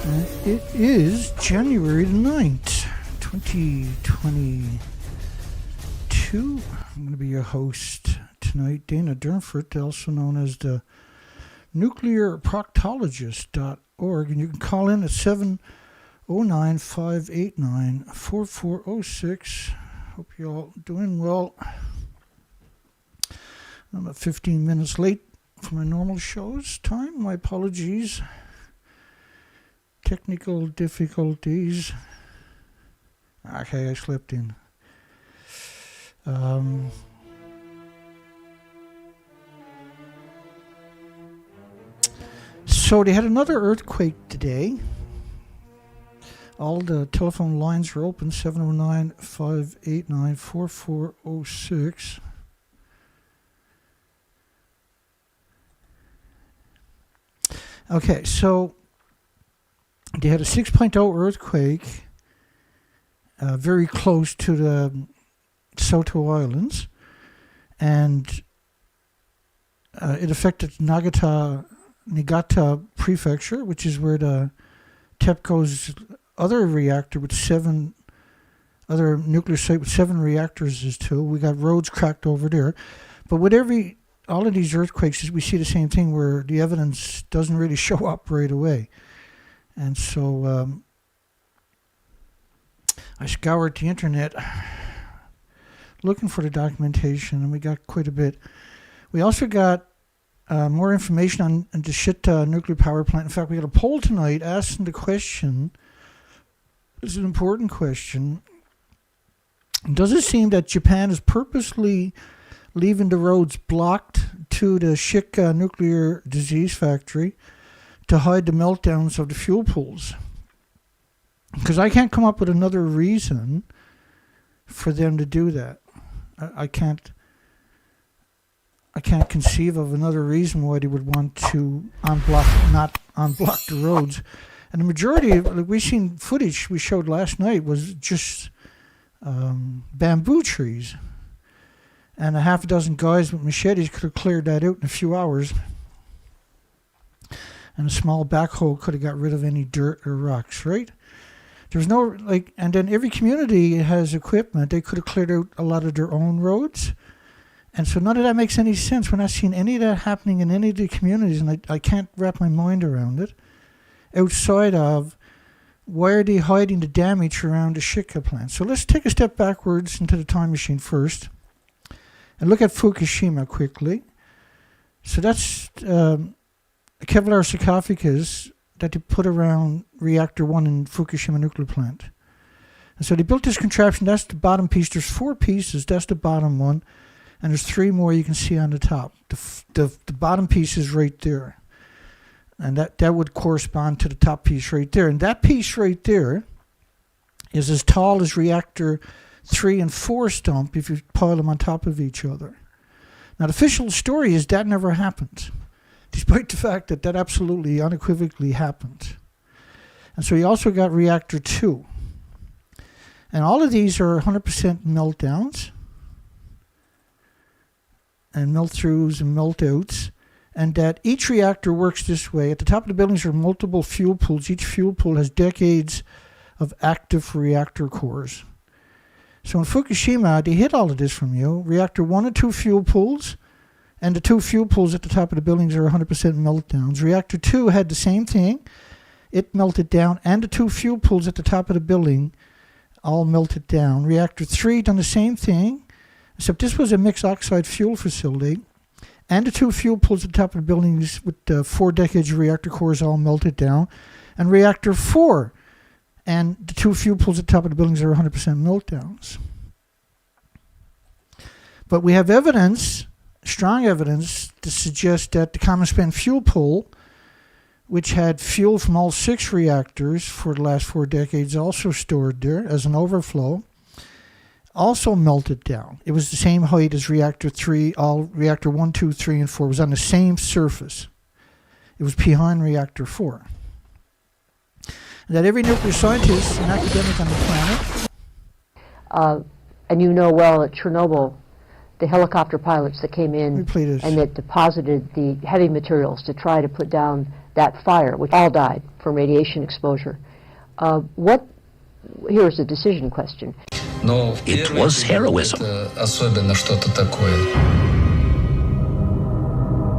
It is January the 9th, 2022. I'm going to be your host tonight, Dana Durnford, also known as the nuclearproctologist.org. And you can call in at 709-589-4406. Hope you're all doing well. I'm about 15 minutes late for my normal show's time. My apologies. Technical difficulties. Okay, I slept in. So they had another earthquake today. All the telephone lines are open, 709-589-4406. Okay, so they had a 6.0 earthquake very close to the Noto Islands, and it affected Niigata prefecture, which is where the TEPCO's other reactor with other nuclear site with 7 reactors is too. We got roads cracked over there. But with all of these earthquakes, we see the same thing where the evidence doesn't really show up right away. And so I scoured the internet looking for the documentation, and we got quite a bit. We also got more information on the Shika nuclear power plant. In fact, we got a poll tonight asking the question, this is an important question, does it seem that Japan is purposely leaving the roads blocked to the Shika nuclear disease factory to hide the meltdowns of the fuel pools? Because I can't come up with another reason for them to do that. I can't conceive of another reason why they would want to not unblock the roads. And the majority, like we seen footage we showed last night, was just bamboo trees. And a half a dozen guys with machetes could have cleared that out in a few hours. And a small backhoe could have got rid of any dirt or rocks, right? There's no, and then every community has equipment. They could have cleared out a lot of their own roads. And so none of that makes any sense. We're not seeing any of that happening in any of the communities, and I can't wrap my mind around it. Outside of, why are they hiding the damage around the Shika plant? So let's take a step backwards into the time machine first and look at Fukushima quickly. So that's a Kevlar sarcophagus that they put around reactor 1 in Fukushima nuclear plant. And so they built this contraption. That's the bottom piece. There's 4 pieces. That's the bottom one. And there's 3 more you can see on the top. The bottom piece is right there. And that would correspond to the top piece right there. And that piece right there is as tall as reactor 3 and 4 stump if you pile them on top of each other. Now, the official story is that never happened, despite the fact that absolutely unequivocally happened. And so you also got reactor 2. And all of these are 100% meltdowns and melt-throughs and melt-outs. And that each reactor works this way. At the top of the buildings are multiple fuel pools. Each fuel pool has decades of active reactor cores. So in Fukushima, they hid all of this from you. Reactor 1 and 2 fuel pools, and the 2 fuel pools at the top of the buildings are 100% meltdowns. Reactor 2 had the same thing. It melted down, and the 2 fuel pools at the top of the building all melted down. Reactor 3 done the same thing, except this was a mixed oxide fuel facility. And the 2 fuel pools at the top of the buildings with 4 decades of reactor cores all melted down. And reactor 4 and the 2 fuel pools at the top of the buildings are 100% meltdowns. But we have evidence, strong evidence, to suggest that the common span fuel pool, which had fuel from all 6 reactors for the last 4 decades also stored there as an overflow, also melted down. It was the same height as reactor 3. All reactor 1, 2, 3, and 4 was on the same surface. It was behind reactor 4. And that every nuclear scientist and academic on the planet. And you know well at Chernobyl, the helicopter pilots that came in and that deposited the heavy materials to try to put down that fire, which all died from radiation exposure. Here's a decision question. It was heroism.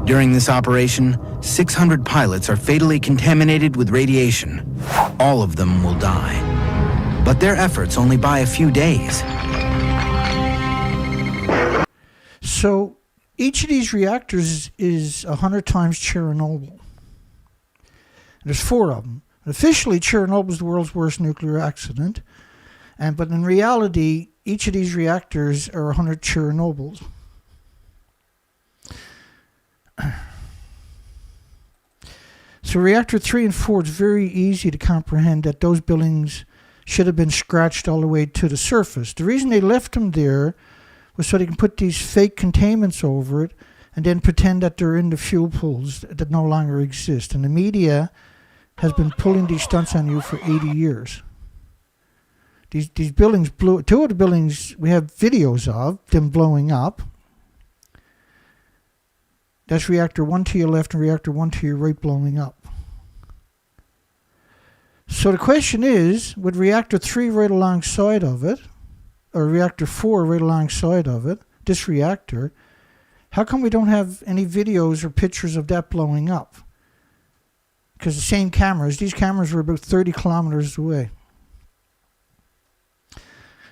During this operation, 600 pilots are fatally contaminated with radiation. All of them will die. But their efforts only buy a few days. So each of these reactors is 100 times Chernobyl. There's 4 of them. Officially, Chernobyl is the world's worst nuclear accident, but in reality, each of these reactors are 100 Chernobyls. So reactor 3 and 4, it's very easy to comprehend that those buildings should have been scratched all the way to the surface. The reason they left them there was so they can put these fake containments over it and then pretend that they're in the fuel pools that no longer exist. And the media has been pulling these stunts on you for 80 years. These buildings blew. 2 of the buildings we have videos of them blowing up. That's reactor 1 to your left and reactor 1 to your right blowing up. So the question is, with reactor 3 right alongside of it, or reactor 4 right alongside of it, this reactor, how come we don't have any videos or pictures of that blowing up? Because the same cameras, these cameras were about 30 kilometers away.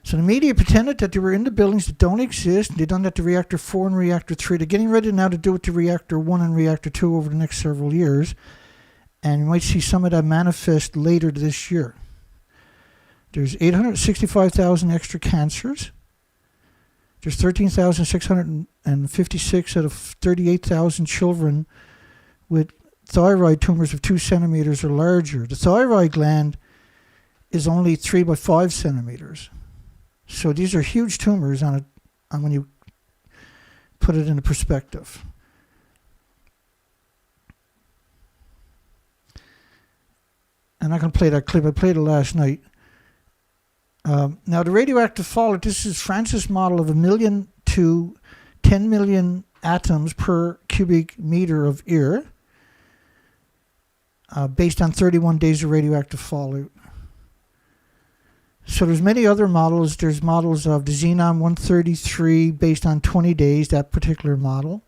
So the media pretended that they were in the buildings that don't exist. They've done that to reactor 4 and reactor 3. They're getting ready now to do it to reactor 1 and reactor 2 over the next several years. And you might see some of that manifest later this year. There's 865,000 extra cancers. There's 13,656 out of 38,000 children with thyroid tumors of 2 centimeters or larger. The thyroid gland is only 3 by 5 centimeters. So these are huge tumors on when you put it into perspective. I'm not going to play that clip. I played it last night. Now the radioactive fallout, this is France's model of 1 million to 10 million atoms per cubic meter of air, based on 31 days of radioactive fallout. So there's many other models. There's models of the xenon 133 based on 20 days, that particular model.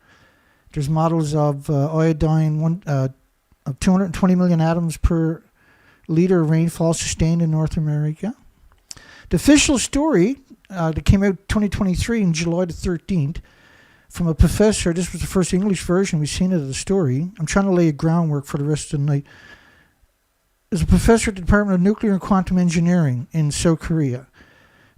There's models of iodine of 220 million atoms per liter of rainfall sustained in North America. The official story that came out 2023 in July the 13th from a professor, this was the first English version we've seen of the story. I'm trying to lay a groundwork for the rest of the night. Is a professor at the Department of Nuclear and Quantum Engineering in South Korea.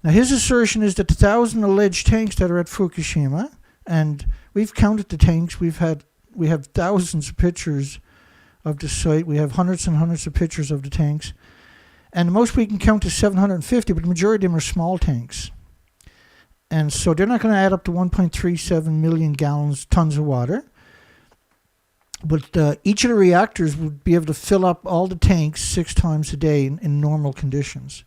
Now his assertion is that the 1,000 alleged tanks that are at Fukushima, and we've counted the tanks, we have thousands of pictures of the site, we have hundreds and hundreds of pictures of the tanks, and the most we can count is 750, but the majority of them are small tanks. And so they're not going to add up to 1.37 million tons of water. But each of the reactors would be able to fill up all the tanks 6 times a day in normal conditions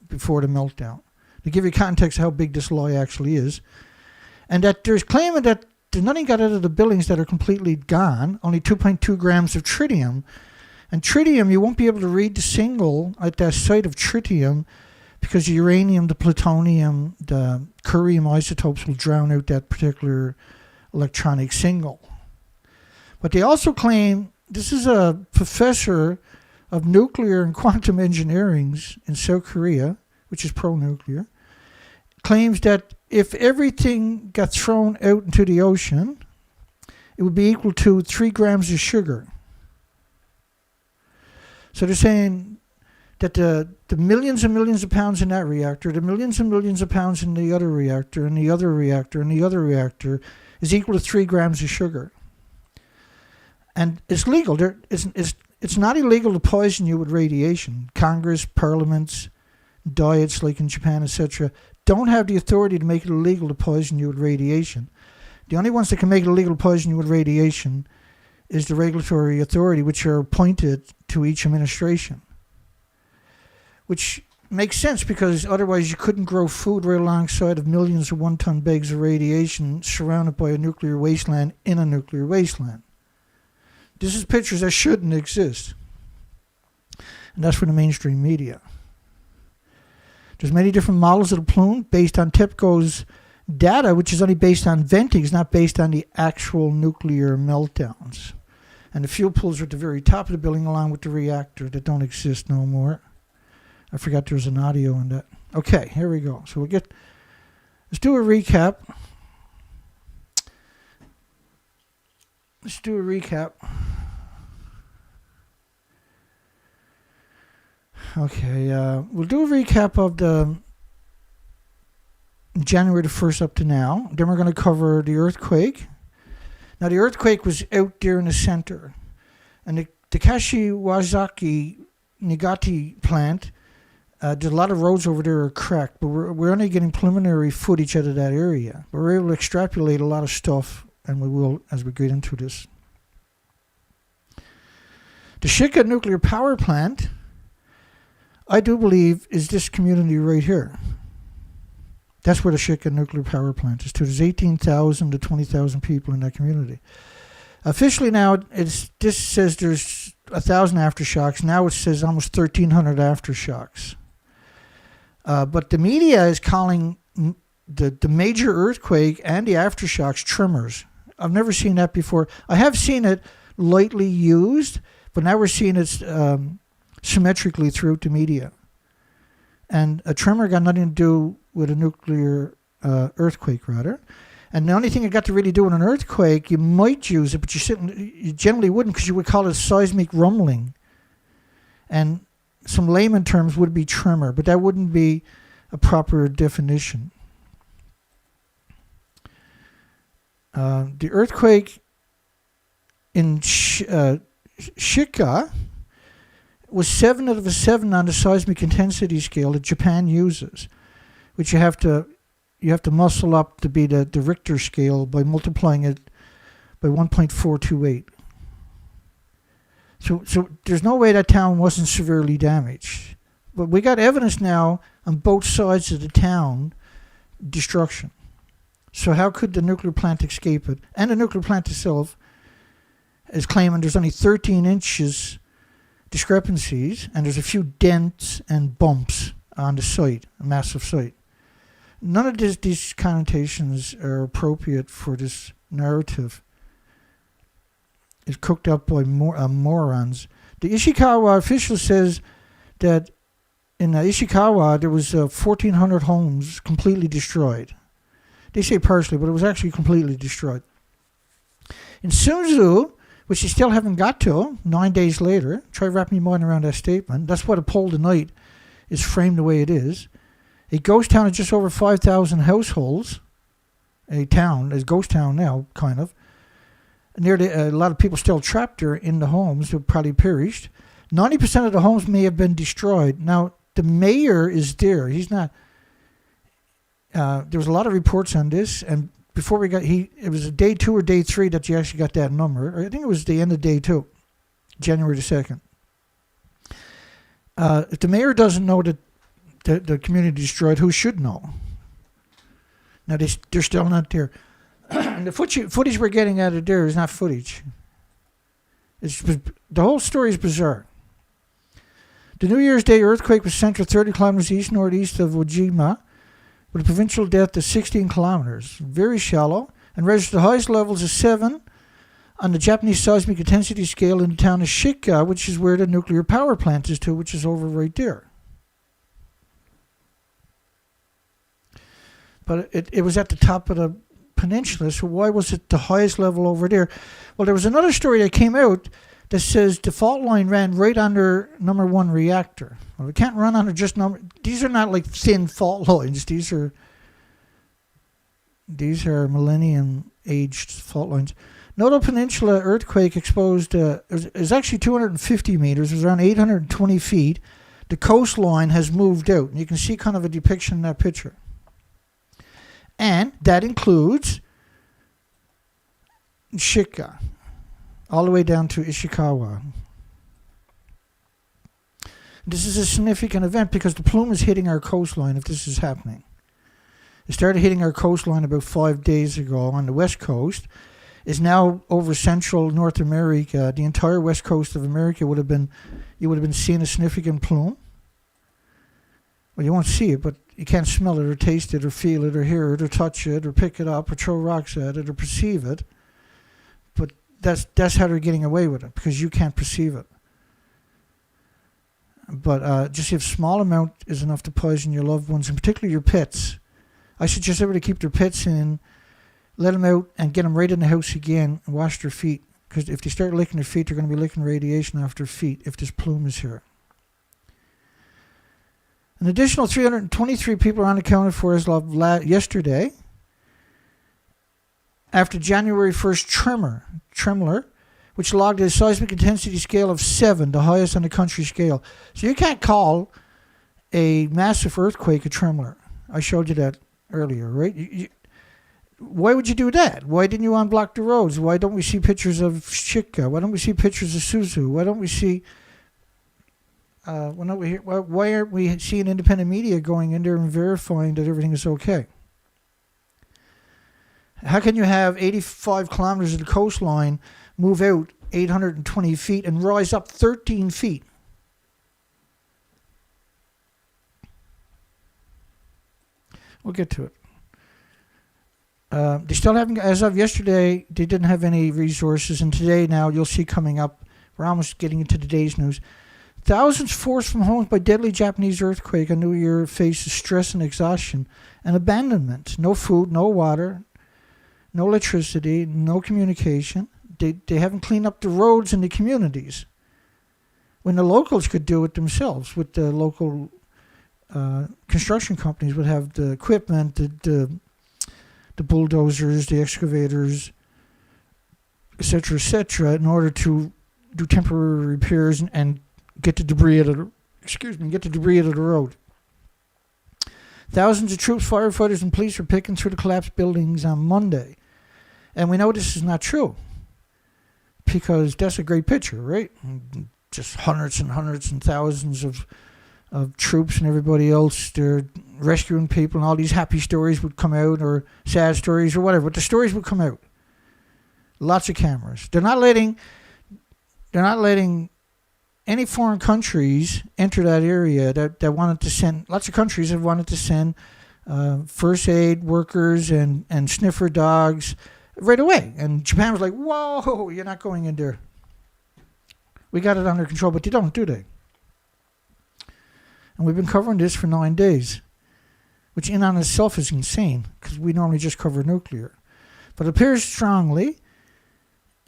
before the meltdown. To give you context of how big this lie actually is. And that there's claiming that there's nothing got out of the buildings that are completely gone, only 2.2 grams of tritium. And tritium, you won't be able to read the signal at that site of tritium because the uranium, the plutonium, the curium isotopes will drown out that particular electronic signal. But they also claim, this is a professor of nuclear and quantum engineering in South Korea, which is pro-nuclear, claims that if everything got thrown out into the ocean, it would be equal to 3 grams of sugar. So they're saying that the millions and millions of pounds in that reactor, the millions and millions of pounds in the other reactor, and the other reactor, and the other reactor, is equal to 3 grams of sugar. And it's legal. It's not illegal to poison you with radiation. Congress, parliaments, diets like in Japan, etc., don't have the authority to make it illegal to poison you with radiation. The only ones that can make it illegal to poison you with radiation is the regulatory authority, which are appointed to each administration. Which makes sense because otherwise you couldn't grow food right alongside of millions of 1-ton bags of radiation surrounded by a nuclear wasteland in a nuclear wasteland. This is pictures that shouldn't exist. And that's for the mainstream media. There's many different models of the plume based on TEPCO's data, which is only based on venting, it's not based on the actual nuclear meltdowns. And the fuel pools are at the very top of the building along with the reactor that don't exist no more. I forgot there was an audio on that. Okay, here we go. So let's do a recap. Okay, we'll do a recap of the January the 1st up to now. Then we're going to cover the earthquake. Now, the earthquake was out there in the center. And the Kashiwazaki Niigata plant, there's a lot of roads over there are cracked, but we're only getting preliminary footage out of that area. But we're able to extrapolate a lot of stuff, and we will as we get into this. The Shika nuclear power plant, I do believe, is this community right here. That's where the Shika nuclear power plant is. There's 18,000 to 20,000 people in that community. Officially now, this says there's 1,000 aftershocks. Now it says almost 1,300 aftershocks. But the media is calling the major earthquake and the aftershocks tremors. I've never seen that before. I have seen it lightly used, but now we're seeing it symmetrically throughout the media. And a tremor got nothing to do with a nuclear earthquake, rather. And the only thing it got to really do with an earthquake, you might use it, but you generally wouldn't, because you would call it seismic rumbling. And some layman terms would be tremor, but that wouldn't be a proper definition. The earthquake in Shika was 7 out of a 7 on the seismic intensity scale that Japan uses, which you have to muscle up to be the Richter scale by multiplying it by 1.428. So there's no way that town wasn't severely damaged. But we got evidence now on both sides of the town destruction. So how could the nuclear plant escape it? And the nuclear plant itself is claiming there's only 13 inches discrepancies, and there's a few dents and bumps on the site, a massive site. None of these connotations are appropriate for this narrative. It's cooked up by morons. The Ishikawa official says that in Ishikawa there was 1,400 homes completely destroyed. They say partially, but it was actually completely destroyed. In Sunzu, which they still haven't got to, 9 days later, try wrapping your mind around that statement. That's why the poll tonight is framed the way it is. A ghost town of just over 5,000 households, a ghost town now, kind of. Nearly a lot of people still trapped there in the homes who probably perished. 90% of the homes may have been destroyed. Now, the mayor is there. He's not. There was a lot of reports on this, and before we got, it was a day 2 or day 3 that you actually got that number. I think it was the end of day 2, January the 2nd. If the mayor doesn't know that the community destroyed, who should know? Now, they're still not there. And the footage we're getting out of there is not footage. The whole story is bizarre. The New Year's Day earthquake was centered 30 kilometers east-northeast of Ojima, with a provincial depth of 16 kilometers. Very shallow, and registered the highest levels of 7 on the Japanese seismic intensity scale in the town of Shika, which is where the nuclear power plant is to, which is over right there. But it was at the top of the peninsula, so why was it the highest level over there? Well, there was another story that came out that says the fault line ran right under number 1 reactor. Well, it can't run under just these are not like thin fault lines. These are millennium-aged fault lines. Noto Peninsula earthquake exposed, it was actually 250 meters. It was around 820 feet. The coastline has moved out. And you can see kind of a depiction in that picture. And that includes Shika, all the way down to Ishikawa. This is a significant event because the plume is hitting our coastline if this is happening. It started hitting our coastline about 5 days ago on the west coast. is now over central North America. The entire west coast of America would have been seeing a significant plume. Well, you won't see it, but you can't smell it or taste it or feel it or hear it or touch it or pick it up or throw rocks at it or perceive it. But that's how they're getting away with it, because you can't perceive it. But just if small amount is enough to poison your loved ones, and particularly your pets, I suggest everybody keep their pets in, let them out, and get them right in the house again and wash their feet. Because if they start licking their feet, they're going to be licking radiation off their feet if this plume is here. An additional 323 people are unaccounted for as of yesterday, after January 1st tremor, which logged a seismic intensity scale of 7, the highest on the country scale. So you can't call a massive earthquake a tremor. I showed you that earlier, right? Why would you do that? Why didn't you unblock the roads? Why don't we see pictures of Shika? Why don't we see pictures of Suzu? Why don't we see... why aren't we seeing independent media going in there and verifying that everything is okay? How can you have 85 kilometers of the coastline move out 820 feet and rise up 13 feet? We'll get to it. They still haven't, as of yesterday, they didn't have any resources, and today now you'll see coming up, we're almost getting into today's news. Thousands forced from homes by deadly Japanese earthquake on New Year faces stress and exhaustion and abandonment. No food, no water, no electricity, no communication. They haven't cleaned up the roads in the communities, when the locals could do it themselves. With the local construction companies would have the equipment, the bulldozers, the excavators, etc., in order to do temporary repairs and get the debris out of the road. Thousands of troops, firefighters, and police were picking through the collapsed buildings on Monday. And we know this is not true, because that's a great picture, right? Just hundreds and hundreds and thousands of troops and everybody else. They're rescuing people, and all these happy stories would come out, or sad stories, or whatever. But the stories would come out. Lots of cameras. They're not letting any foreign countries enter that area that wanted to send. Lots of countries have wanted to send first aid workers and sniffer dogs right away. And Japan was like, whoa, you're not going in there. We got it under control, but they don't, do they? And we've been covering this for 9 days, which in on itself is insane, because we normally just cover nuclear. But it appears strongly,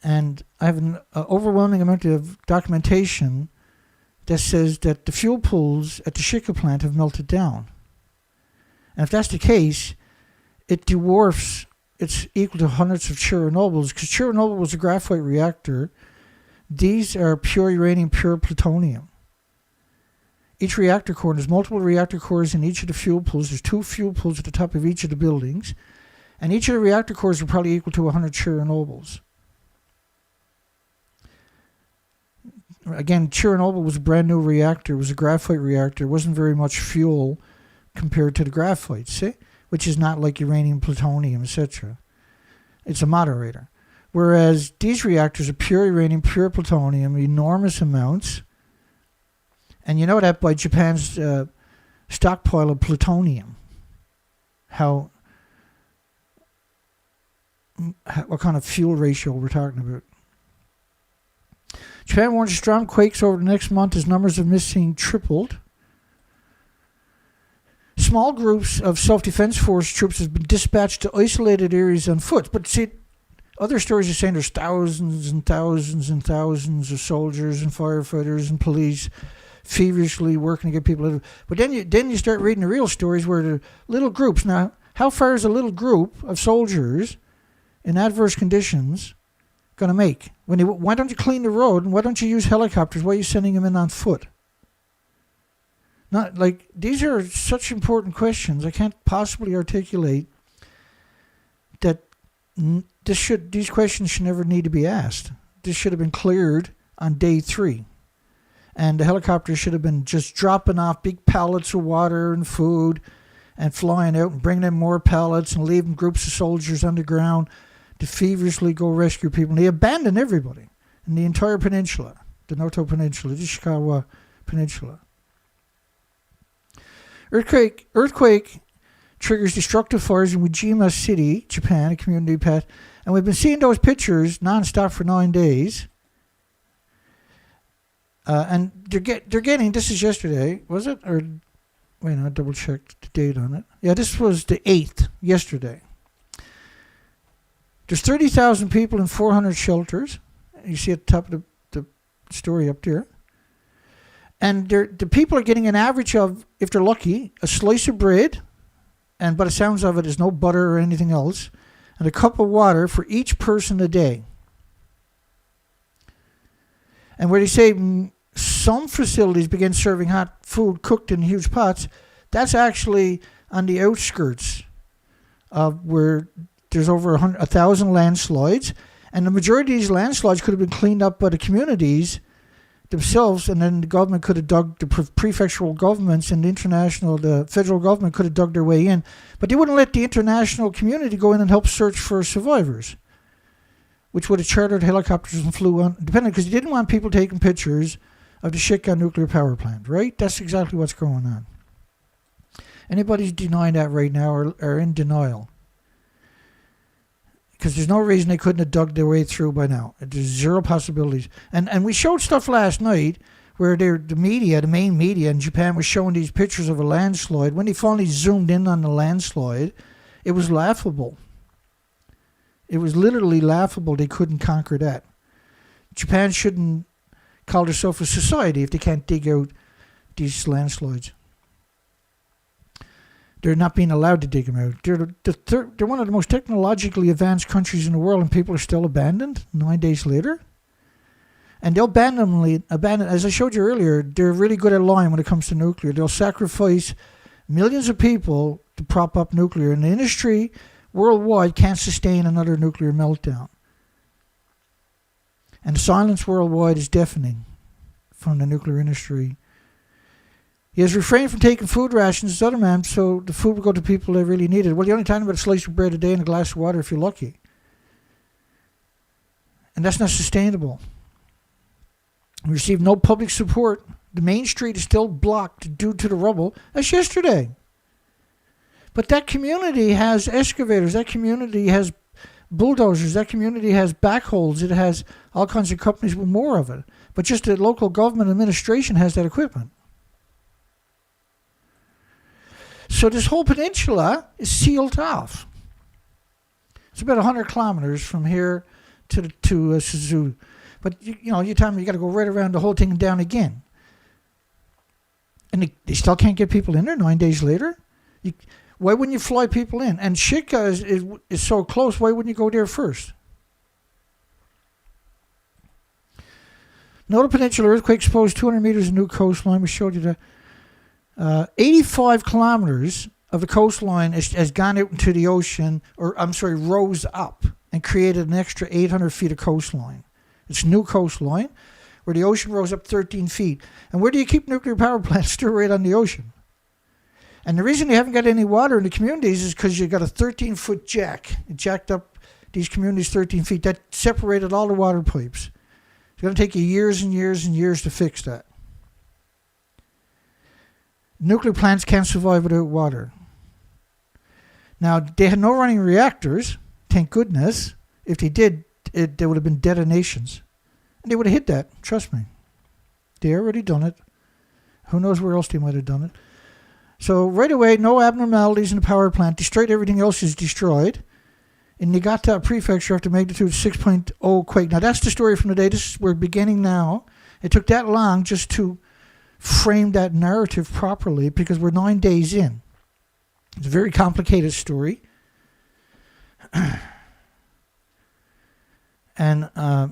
and I have an overwhelming amount of documentation that says that the fuel pools at the Shika plant have melted down. And if that's the case, it dwarfs, it's equal to hundreds of Chernobyls, because Chernobyl was a graphite reactor. These are pure uranium, pure plutonium. Each reactor core, there's multiple reactor cores in each of the fuel pools. There's 2 fuel pools at the top of each of the buildings. And each of the reactor cores are probably equal to 100 Chernobyls. Again, Chernobyl was a brand new reactor. It was a graphite reactor. It wasn't very much fuel compared to the graphite, see? Which is not like uranium, plutonium, etc. It's a moderator. Whereas these reactors are pure uranium, pure plutonium, enormous amounts. And you know that by Japan's stockpile of plutonium. What kind of fuel ratio we're talking about. Japan warns of strong quakes over the next month as numbers of missing tripled. Small groups of self-defense force troops have been dispatched to isolated areas on foot. But see, other stories are saying there's thousands and thousands and thousands of soldiers and firefighters and police feverishly working to get people out. But then you start reading the real stories where the little groups. Now, how far is a little group of soldiers in adverse conditions going to make? Why don't you clean the road, and why don't you use helicopters? Why are you sending them in on foot? Not like, these are such important questions. I can't possibly articulate that these questions should never need to be asked. This should have been cleared on day 3. And the helicopters should have been just dropping off big pallets of water and food and flying out and bringing in more pallets and leaving groups of soldiers underground. to feverishly go rescue people. And they abandoned everybody in the entire peninsula, the Noto Peninsula, the Ishikawa Peninsula. Earthquake triggers destructive fires in Ujima City, Japan, a community pet. And we've been seeing those pictures non-stop for 9 days. And they're getting, this is yesterday, was it? Or, wait, I double-checked the date on it. Yeah, this was the 8th, yesterday. There's 30,000 people in 400 shelters. You see at the top of the story up there. And the people are getting an average of, if they're lucky, a slice of bread, and by the sounds of it, there's no butter or anything else, and a cup of water for each person a day. And where they say some facilities begin serving hot food cooked in huge pots, that's actually on the outskirts of where there's over 1,000 landslides, and the majority of these landslides could have been cleaned up by the communities themselves, and then the government could have dug, the prefectural governments and the federal government could have dug their way in, but they wouldn't let the international community go in and help search for survivors, which would have chartered helicopters and flew on, depending, because they didn't want people taking pictures of the Shika nuclear power plant, right? That's exactly what's going on. Anybody's denying that right now are in denial, because there's no reason they couldn't have dug their way through by now. There's zero possibilities. And we showed stuff last night where the main media in Japan was showing these pictures of a landslide. When they finally zoomed in on the landslide, it was laughable. It was literally laughable they couldn't conquer that. Japan shouldn't call themselves a society if they can't dig out these landslides. They're not being allowed to dig them out. They're one of the most technologically advanced countries in the world, and people are still abandoned 9 days later. And they'll abandon, as I showed you earlier, they're really good at lying when it comes to nuclear. They'll sacrifice millions of people to prop up nuclear. And the industry worldwide can't sustain another nuclear meltdown. And the silence worldwide is deafening from the nuclear industry. He has refrained from taking food rations, this other man, so the food would go to people that really need it. Well, you're only talking about a slice of bread a day and a glass of water if you're lucky. And that's not sustainable. We received no public support. The main street is still blocked due to the rubble. That's yesterday. But that community has excavators. That community has bulldozers. That community has backhoes. It has all kinds of companies with more of it. But just the local government administration has that equipment. So this whole peninsula is sealed off. It's about 100 kilometers from here to Suzu. But you tell me you got to go right around the whole thing and down again. And they still can't get people in there 9 days later? Why wouldn't you fly people in? And Shika is so close, why wouldn't you go there first? Noto Peninsula earthquake exposed 200 meters of new coastline. We showed you that. 85 kilometers of the coastline has gone out into the ocean, rose up and created an extra 800 feet of coastline. It's new coastline where the ocean rose up 13 feet. And where do you keep nuclear power plants? Still right on the ocean. And the reason you haven't got any water in the communities is because you got a 13-foot jack. It jacked up these communities 13 feet. That separated all the water pipes. It's going to take you years and years and years to fix that. Nuclear plants can't survive without water. Now, they had no running reactors, thank goodness. If they did, there would have been detonations. And they would have hit that, trust me. They already done it. Who knows where else they might have done it. So right away, no abnormalities in the power plant. Destroyed, everything else is destroyed. In Niigata Prefecture, after magnitude 6.0 quake. Now, that's the story from the day. We're beginning now. It took that long just to frame that narrative properly because we're 9 days in. It's a very complicated story. And I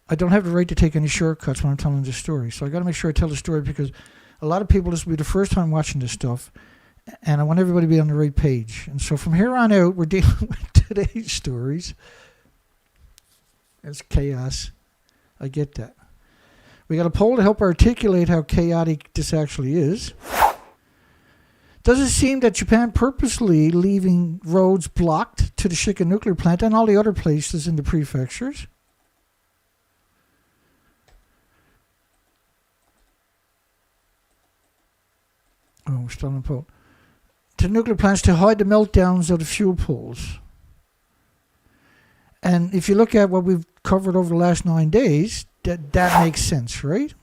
don't have the right to take any shortcuts when I'm telling this story. So I got to make sure I tell the story because a lot of people, this will be the first time watching this stuff. And I want everybody to be on the right page. And so from here on out, we're dealing with today's stories. It's chaos. I get that. We got a poll to help articulate how chaotic this actually is. Does it seem that Japan purposely leaving roads blocked to the Shika nuclear plant and all the other places in the prefectures? Oh, we're still on the boat. To nuclear plants to hide the meltdowns of the fuel pools. And if you look at what we've covered over the last 9 days, that makes sense, right?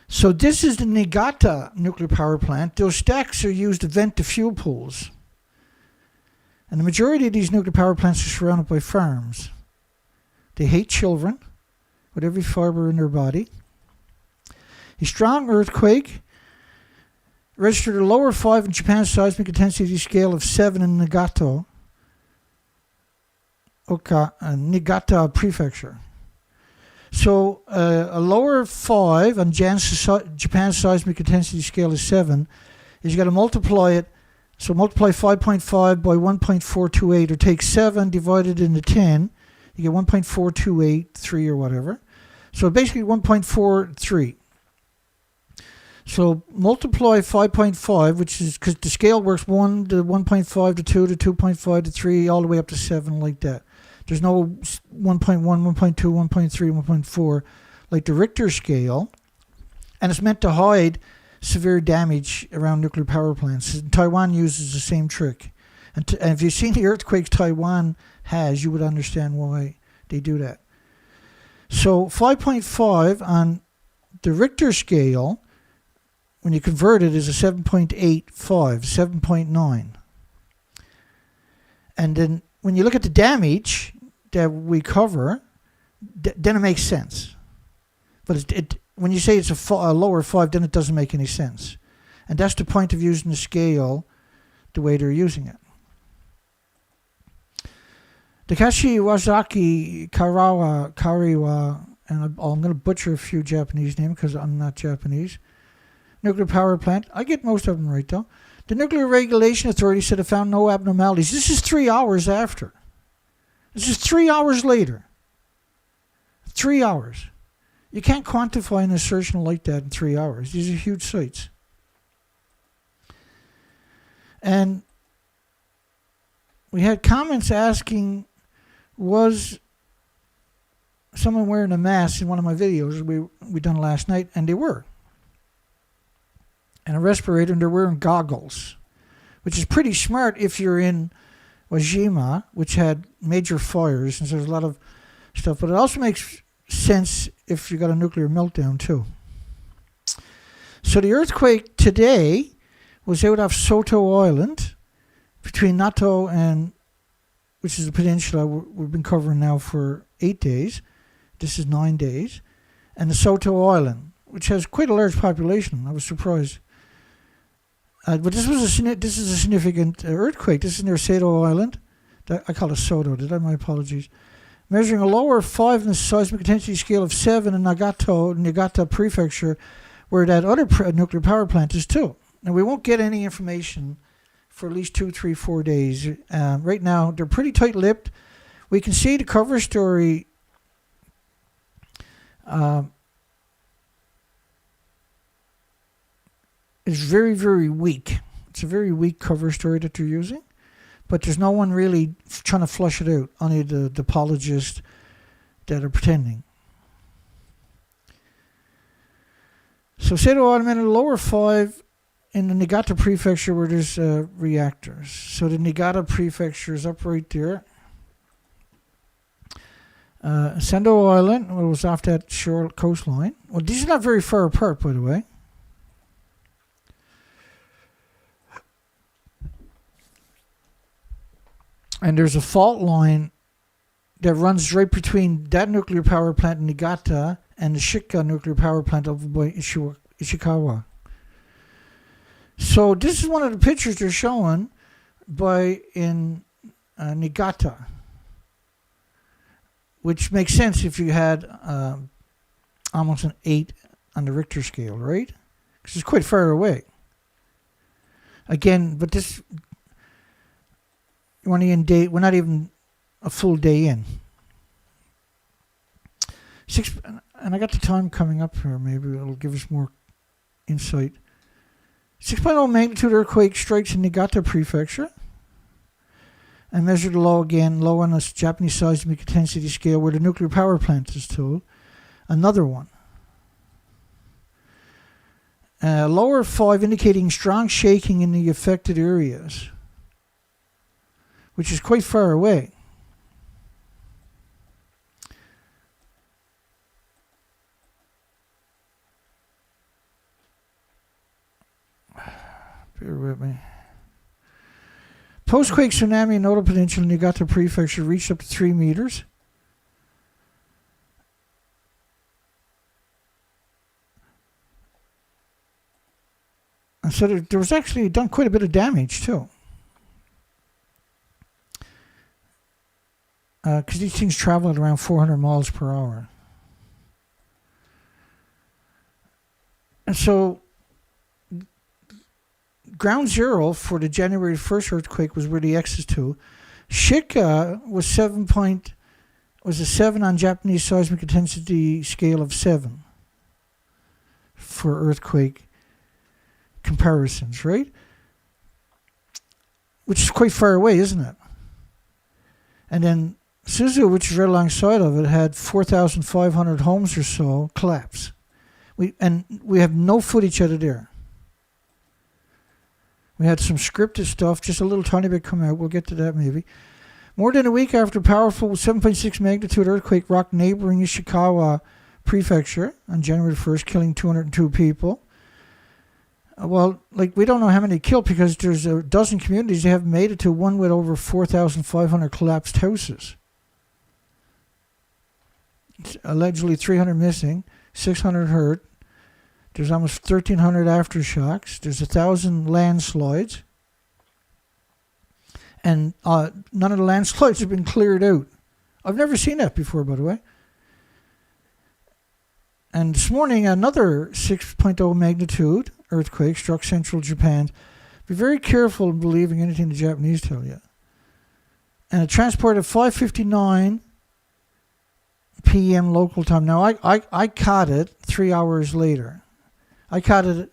So this is the Niigata nuclear power plant. Those stacks are used to vent the fuel pools. And the majority of these nuclear power plants are surrounded by farms. They hate children with every fiber in their body. A strong earthquake registered a lower 5 in Japan's seismic intensity scale of 7 in Niigata prefecture. So a lower 5 on Japan's seismic intensity scale is 7. Is you got to multiply it. So multiply 5.5 by 1.428, or take 7 divided into 10. You get 1.4283 or whatever. So basically 1.43. So multiply 5.5, which is because the scale works 1 to 1.5 to 2 to 2.5 to 3, all the way up to 7 like that. There's no 1.1, 1.2, 1.3, 1.4 like the Richter scale. And it's meant to hide severe damage around nuclear power plants. And Taiwan uses the same trick. And if you've seen the earthquakes Taiwan has, you would understand why they do that. So 5.5 on the Richter scale, when you convert it, is a 7.85, 7.9. And then when you look at the damage that we cover, then it makes sense. But when you say it's a lower 5, then it doesn't make any sense. And that's the point of using the scale the way they're using it. Takashi Wazaki Kariwa, and I'm going to butcher a few Japanese names because I'm not Japanese. Nuclear power plant. I get most of them right, though. The Nuclear Regulation Authority said it found no abnormalities. This is 3 hours after. This is 3 hours later. 3 hours. You can't quantify an assertion like that in 3 hours. These are huge sites. And we had comments asking, was someone wearing a mask in one of my videos we done last night? And they were. And a respirator, and they're wearing goggles, which is pretty smart if you're in Wajima, which had major fires, and so there's a lot of stuff. But it also makes sense if you got a nuclear meltdown too. So the earthquake today was out off Soto Island, between Noto and, which is a peninsula we've been covering now for 8 days. This is 9 days, and the Soto Island, which has quite a large population. I was surprised. But this is a significant earthquake. This is near Soto Island. I call it Soto, did I? My apologies. Measuring a lower 5 in the seismic intensity scale of 7 in Niigata prefecture, where that other nuclear power plant is too. Now, we won't get any information for at least 2, 3, 4 days. Right now, they're pretty tight-lipped. We can see the cover story is very, very weak. It's a very weak cover story that they're using, but there's no one really trying to flush it out, only the apologists that are pretending. So Soto Island, a lower 5 in the Niigata prefecture where there's reactors. So the Niigata prefecture is up right there. Sando Island was off that shore coastline. Well, these are not very far apart, by the way. And there's a fault line that runs right between that nuclear power plant in Niigata and the Shika nuclear power plant over by Ishikawa. So this is one of the pictures they're showing in Niigata, which makes sense if you had almost an 8 on the Richter scale, right? Because it's quite far away. Again, but this... We're not even a full day in. And I got the time coming up here. Maybe it'll give us more insight. 6.0 magnitude earthquake strikes in Niigata prefecture. And measured low again, low on a Japanese seismic intensity scale where the nuclear power plant is told. Another one. Lower 5 indicating strong shaking in the affected areas, which is quite far away. Bear with me. Post-quake tsunami in Noto Peninsula, Niigata prefecture reached up to 3 meters. And so there was actually done quite a bit of damage too. Because these things travel at around 400 miles per hour. And so ground zero for the January 1st earthquake was where the X is to. Shika was a 7 on Japanese seismic intensity scale of 7 for earthquake comparisons, right? Which is quite far away, isn't it? And then Suzu, which is right alongside of it, had 4,500 homes or so collapse. We have no footage out of there. We had some scripted stuff, just a little tiny bit come out. We'll get to that maybe. More than a week after a powerful 7.6 magnitude earthquake rocked neighboring Ishikawa prefecture on January 1st, killing 202 people. Well, we don't know how many killed because there's a dozen communities that have made it to one with over 4,500 collapsed houses. It's allegedly 300 missing, 600 hurt. There's almost 1,300 aftershocks. There's 1,000 landslides. And none of the landslides have been cleared out. I've never seen that before, by the way. And this morning, another 6.0 magnitude earthquake struck central Japan. Be very careful in believing anything the Japanese tell you. And it transported at 5:59 p.m. local time. Now, I caught it 3 hours later. I caught it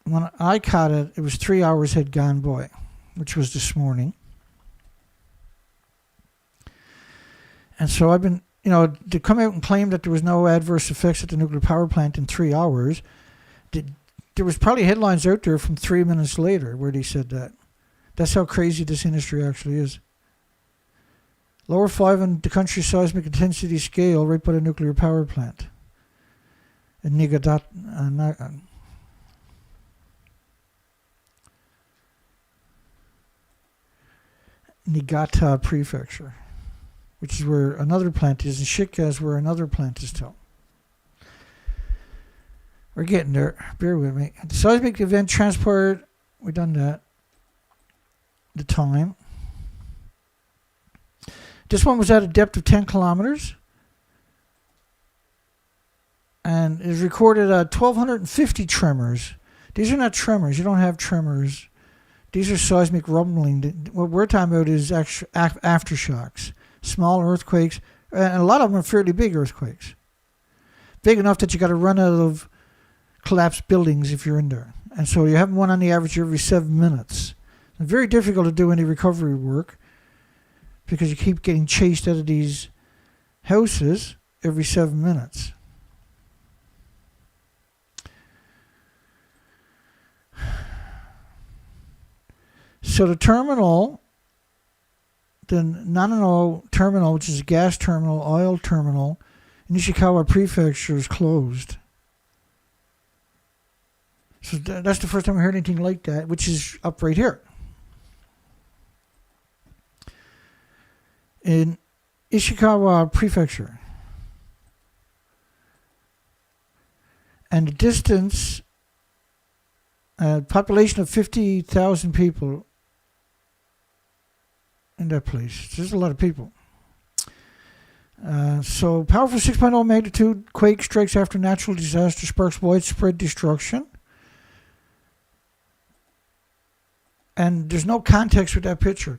when I caught it, it was 3 hours had gone by, which was this morning. And so I've been, to come out and claim that there was no adverse effects at the nuclear power plant in 3 hours, there was probably headlines out there from 3 minutes later where they said that. That's how crazy this industry actually is. Lower 5 on the country's seismic intensity scale right by the nuclear power plant in Niigata. Niigata prefecture, which is where another plant is, and Shika is where another plant is too. We're getting there. Bear with me. The seismic event transport, we've done that. The time. This one was at a depth of 10 kilometers. And is recorded at 1,250 tremors. These are not tremors. You don't have tremors. These are seismic rumbling. What we're talking about is aftershocks. Small earthquakes. And a lot of them are fairly big earthquakes. Big enough that you got to run out of collapsed buildings if you're in there. And so you have one on the average every 7 minutes. It's very difficult to do any recovery work because you keep getting chased out of these houses every 7 minutes. So the terminal, the Nanao terminal, which is a gas terminal, oil terminal, in Ishikawa prefecture is closed. So that's the first time I heard anything like that, which is up right here. In Ishikawa prefecture. And the distance, population of 50,000 people in that place. There's a lot of people. So powerful 6.0 magnitude quake strikes after natural disaster sparks widespread destruction. And there's no context with that picture.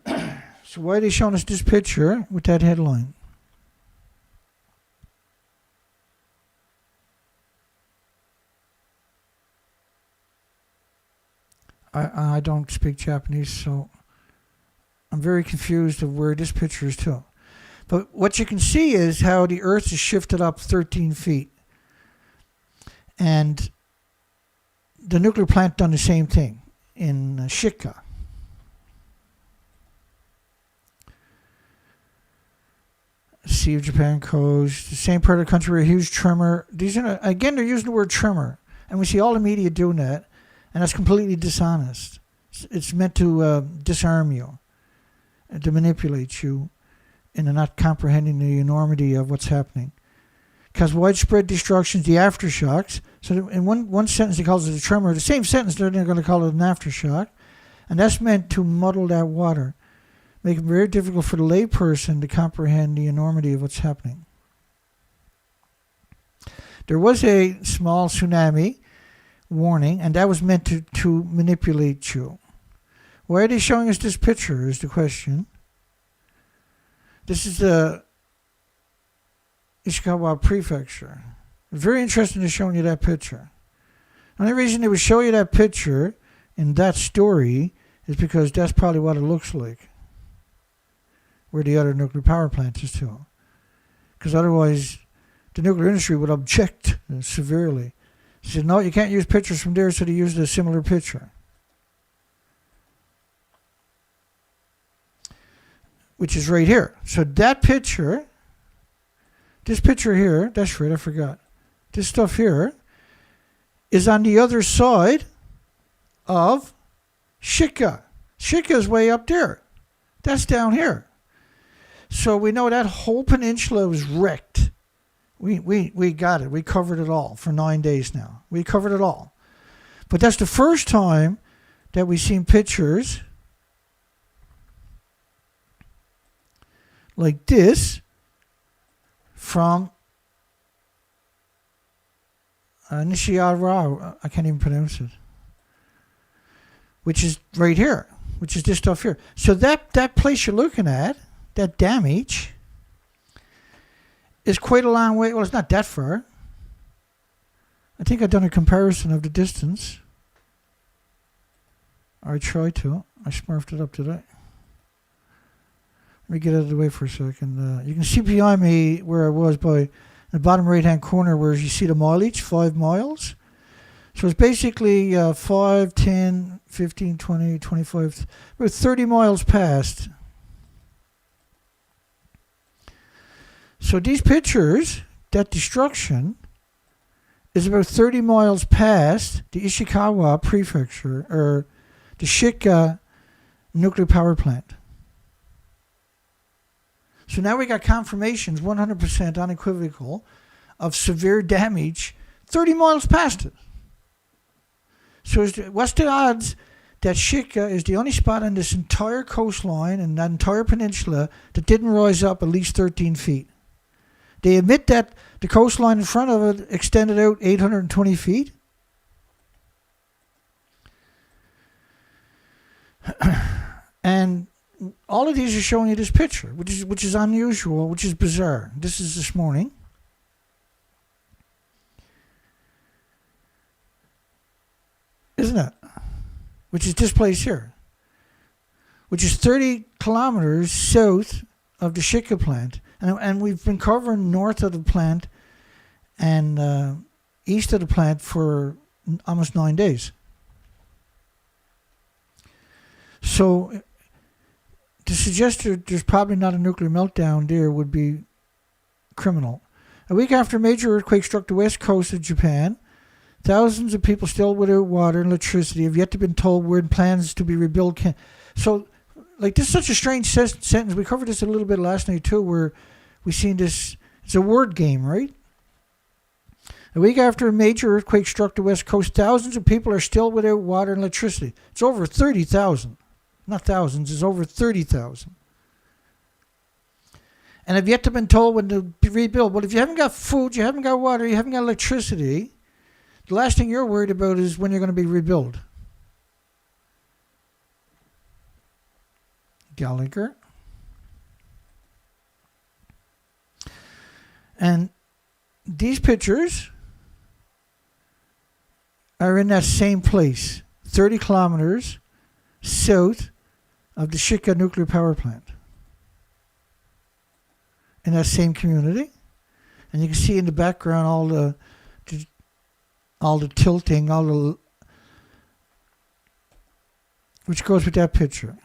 So why are they showing us this picture with that headline? I don't speak Japanese, so I'm very confused of where this picture is to. But what you can see is how the Earth is shifted up 13 feet. And the nuclear plant done the same thing in Shika. Sea of Japan coast, the same part of the country where a huge tremor. These are, again, they're using the word tremor. And we see all the media doing that. And that's completely dishonest. It's meant to disarm you, to manipulate you into not comprehending the enormity of what's happening. Cause widespread destruction, the aftershocks. So in one sentence he calls it a tremor. The same sentence they're going to call it an aftershock. And that's meant to muddle that water. Make it very difficult for the layperson to comprehend the enormity of what's happening. There was a small tsunami warning, and that was meant to manipulate you. Why are they showing us this picture is the question. This is the Ishikawa prefecture. Very interesting to showing you that picture. The only reason they would show you that picture in that story is because that's probably what it looks like, where the other nuclear power plant is to. Because otherwise, the nuclear industry would object severely. He said, no, you can't use pictures from there, so they used a similar picture. Which is right here. So that picture, this picture here, that's right, I forgot. This stuff here is on the other side of Shika. Shika is way up there. That's down here. So we know that whole peninsula was wrecked. We got it. We covered it all for 9 days now. We covered it all. But that's the first time that we've seen pictures like this from Niigata. I can't even pronounce it. Which is right here. Which is this stuff here. So that place you're looking at, that damage, is quite a long way. Well, it's not that far. I think I've done a comparison of the distance. I tried to. I smurfed it up today. Let me get out of the way for a second. You can see behind me where I was by the bottom right-hand corner where you see the mileage, 5 miles. So it's basically 5, 10, 15, 20, 25, about 30 miles past. So these pictures, that destruction, is about 30 miles past the Ishikawa prefecture, or the Shika nuclear power plant. So now we got confirmations, 100% unequivocal, of severe damage 30 miles past it. So what's the odds that Shika is the only spot on this entire coastline and that entire peninsula that didn't rise up at least 13 feet? They admit that the coastline in front of it extended out 820 feet. And all of these are showing you this picture, which is unusual, which is bizarre. This is this morning. Isn't it? Which is this place here. Which is 30 kilometers south of the Shika plant. And we've been covering north of the plant and east of the plant for almost 9 days. So to suggest there's probably not a nuclear meltdown there would be criminal. A week after a major earthquake struck the west coast of Japan, thousands of people still without water and electricity have yet to be told where plans to be rebuilt. So, like, this is such a strange sentence. We covered this a little bit last night too, where we seen this. It's a word game, right? A week after a major earthquake struck the west coast, thousands of people are still without water and electricity. It's over 30,000. Not thousands, it's over 30,000. And have yet to been told when to be rebuilt. Well, if you haven't got food, you haven't got water, you haven't got electricity, the last thing you're worried about is when you're going to be rebuilt. Gallagher. And these pictures are in that same place, 30 kilometers south of the Shika nuclear power plant. In that same community. And you can see in the background all the tilting, which goes with that picture.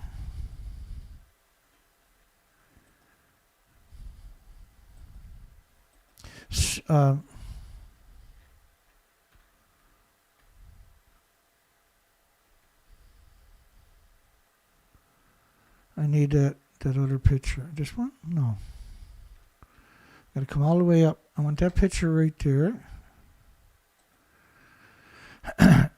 I need that other picture. This one? No. Got to come all the way up. I want that picture right there. I'm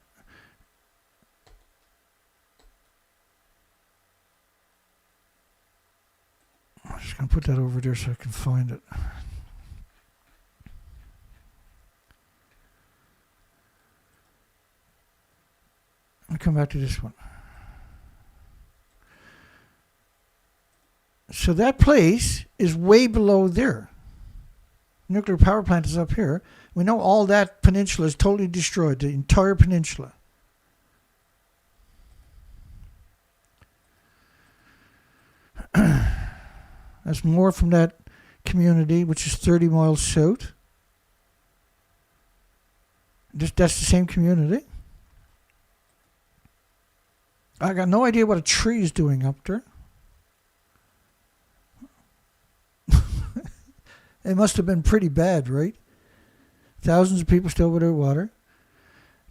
just going to put that over there so I can find it. I'll come back to this one. So that place is way below there. Nuclear power plant is up here. We know all that peninsula is totally destroyed, the entire peninsula. That's more from that community, which is 30 miles south. That's the same community. I got no idea what a tree is doing up there. It must have been pretty bad, right? Thousands of people still without water.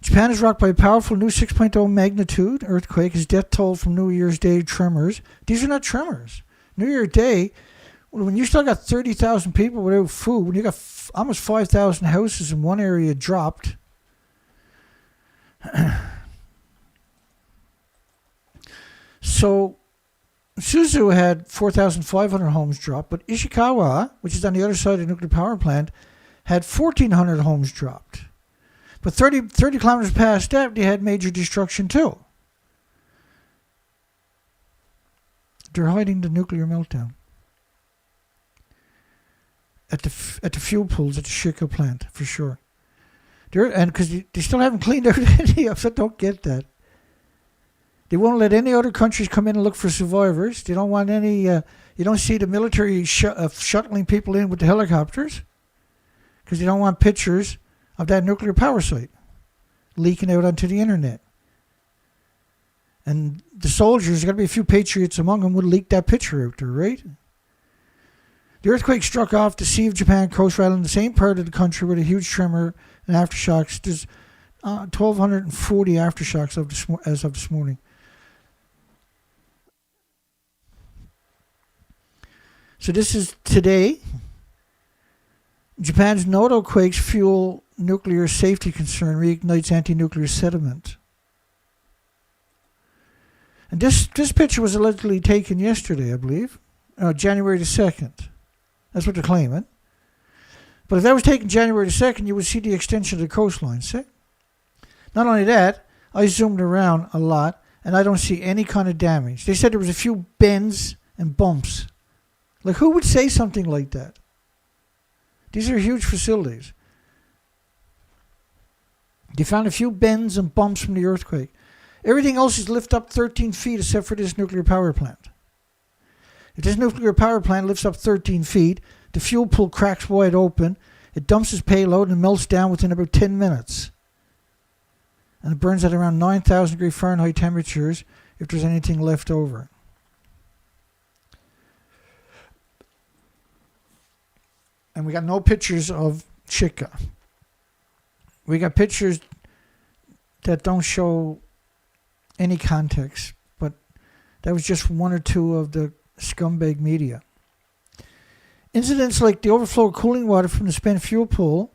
Japan is rocked by a powerful new 6.0 magnitude earthquake as death toll from New Year's Day tremors. These are not tremors. New Year's Day, when you still got 30,000 people without food, when you got almost 5,000 houses in one area dropped. So Suzu had 4,500 homes dropped, but Ishikawa, which is on the other side of the nuclear power plant, had 1,400 homes dropped. But 30 kilometers past that, they had major destruction too. They're hiding the nuclear meltdown at the fuel pools at the Shika plant, for sure. And because they still haven't cleaned out any of it, I don't get that. They won't let any other countries come in and look for survivors. They don't want any. You don't see the military shuttling people in with the helicopters because they don't want pictures of that nuclear power site leaking out onto the internet. And the soldiers, there's got to be a few patriots among them, would leak that picture out there, right? The earthquake struck off the Sea of Japan coast right in the same part of the country with a huge tremor and aftershocks. There's 1,240 aftershocks as of this morning. So this is today. Japan's Noto quakes fuel nuclear safety concern, reignites anti-nuclear sediment. And this picture was allegedly taken yesterday, I believe, January the 2nd. That's what they're claiming. But if that was taken January the 2nd, you would see the extension of the coastline, see? Not only that, I zoomed around a lot, and I don't see any kind of damage. They said there was a few bends and bumps. Like, who would say something like that? These are huge facilities. They found a few bends and bumps from the earthquake. Everything else is lifted up 13 feet except for this nuclear power plant. If this nuclear power plant lifts up 13 feet, the fuel pool cracks wide open, it dumps its payload and melts down within about 10 minutes. And it burns at around 9,000 degree Fahrenheit temperatures if there's anything left over. And we got no pictures of Shika. We got pictures that don't show any context, but that was just one or two of the scumbag media. Incidents like the overflow of cooling water from the spent fuel pool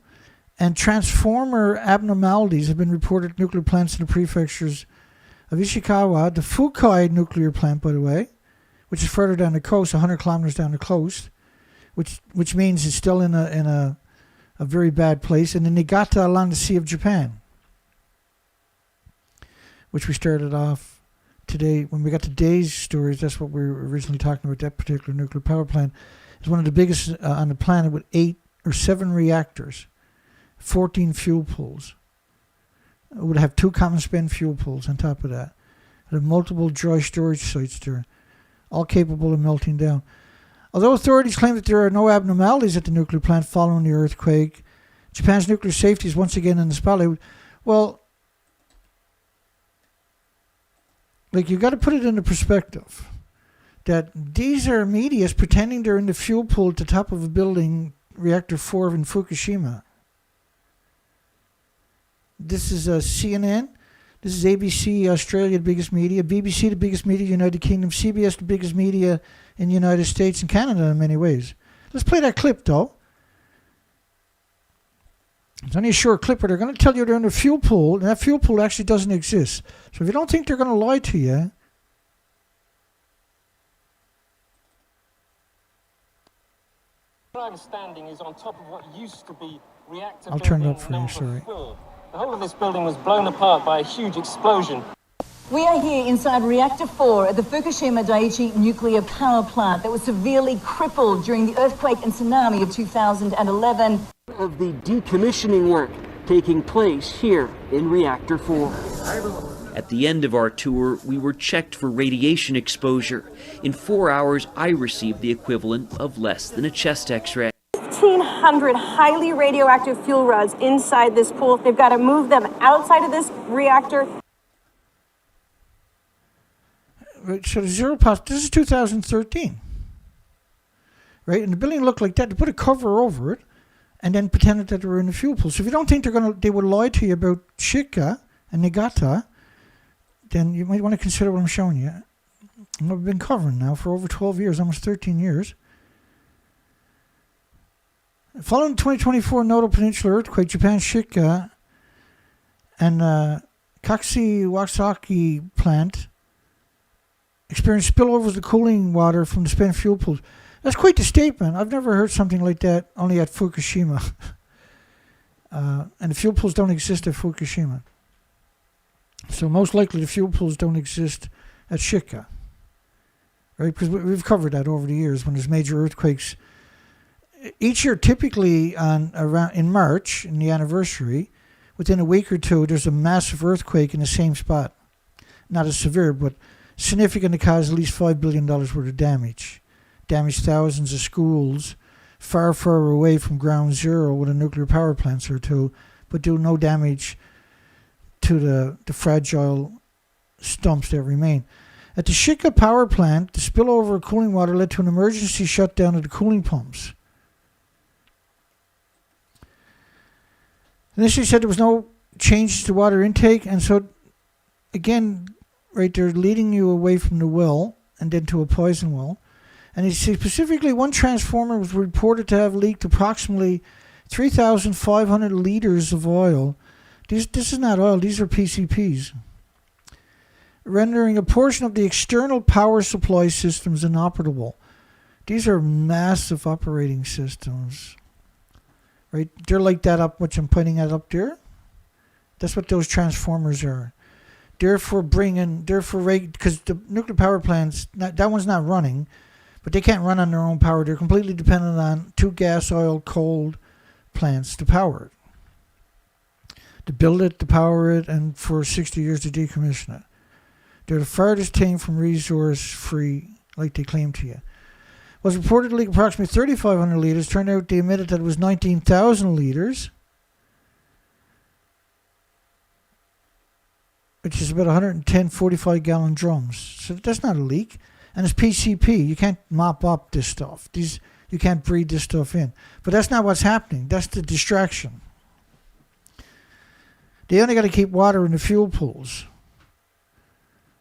and transformer abnormalities have been reported at nuclear plants in the prefectures of Ishikawa, the Fukai nuclear plant, by the way, which is further down the coast, 100 kilometers down the coast, which means it's still in a very bad place, and in Niigata along the Sea of Japan, which we started off today. When we got today's stories, that's what we were originally talking about. That particular nuclear power plant is one of the biggest on the planet with 8 or 7 reactors, 14 fuel pools. It would have 2 common spent fuel pools on top of that. It had multiple dry storage sites there, all capable of melting down. Although authorities claim that there are no abnormalities at the nuclear plant following the earthquake, Japan's nuclear safety is once again in the spotlight. Well, like, you got to put it into perspective that these are medias pretending they're in the fuel pool at the top of a building, reactor 4 in Fukushima. This is CNN. This is ABC Australia, the biggest media. BBC, the biggest media, United Kingdom. CBS, the biggest media in the United States and Canada in many ways. Let's play that clip, though. It's only a short clip, but they're going to tell you they're in a fuel pool, and that fuel pool actually doesn't exist. So if you don't think they're going to lie to you, I'm standing is on top of what used to be reactor. I'll turn it up for you, sorry. The whole of this building was blown apart by a huge explosion. We are here inside Reactor 4 at the Fukushima Daiichi nuclear power plant that was severely crippled during the earthquake and tsunami of 2011. Of the decommissioning work taking place here in Reactor 4. At the end of our tour, we were checked for radiation exposure. In 4 hours, I received the equivalent of less than a chest x-ray. 1,500 highly radioactive fuel rods inside this pool. They've got to move them outside of this reactor. Right, so the zero positive, this is 2013. Right, and the building looked like that. They put a cover over it and then pretended that they were in the fuel pool. So if you don't think they would lie to you about Shika and Niigata, then you might want to consider what I'm showing you. I've been covering now for over 12 years, almost 13 years. Following the 2024 Noto Peninsula earthquake, Japan's Shika and Kakushima plant experienced spillovers of cooling water from the spent fuel pools. That's quite the statement. I've never heard something like that only at Fukushima. And the fuel pools don't exist at Fukushima. So most likely the fuel pools don't exist at Shika. Right? Because we've covered that over the years when there's major earthquakes. Each year, typically in March, in the anniversary, within a week or two, there's a massive earthquake in the same spot. Not as severe, but significant to cause at least $5 billion worth of damage. Damage thousands of schools far, far away from ground zero with a nuclear power plants or two, but do no damage to the fragile stumps that remain. At the Shika power plant, the spillover of cooling water led to an emergency shutdown of the cooling pumps. Initially said there was no change to water intake, and so, again, right, they're leading you away from the well and then to a poison well. And he said specifically one transformer was reported to have leaked approximately 3,500 liters of oil. This is not oil, these are PCPs. Rendering a portion of the external power supply systems inoperable. These are massive operating systems. Right? They're like that up, which I'm pointing at up there. That's what those transformers are. Because the nuclear power plants, that one's not running, but they can't run on their own power. They're completely dependent on 2 gas, oil, coal plants to power it. To build it, to power it, and for 60 years to decommission it. They're the farthest thing from resource-free, like they claim to you. Was reported to leak approximately 3,500 liters. Turned out they admitted that it was 19,000 liters, which is about 110 45-gallon drums. So that's not a leak. And it's PCP. You can't mop up this stuff. You can't breathe this stuff in. But that's not what's happening. That's the distraction. They only got to keep water in the fuel pools.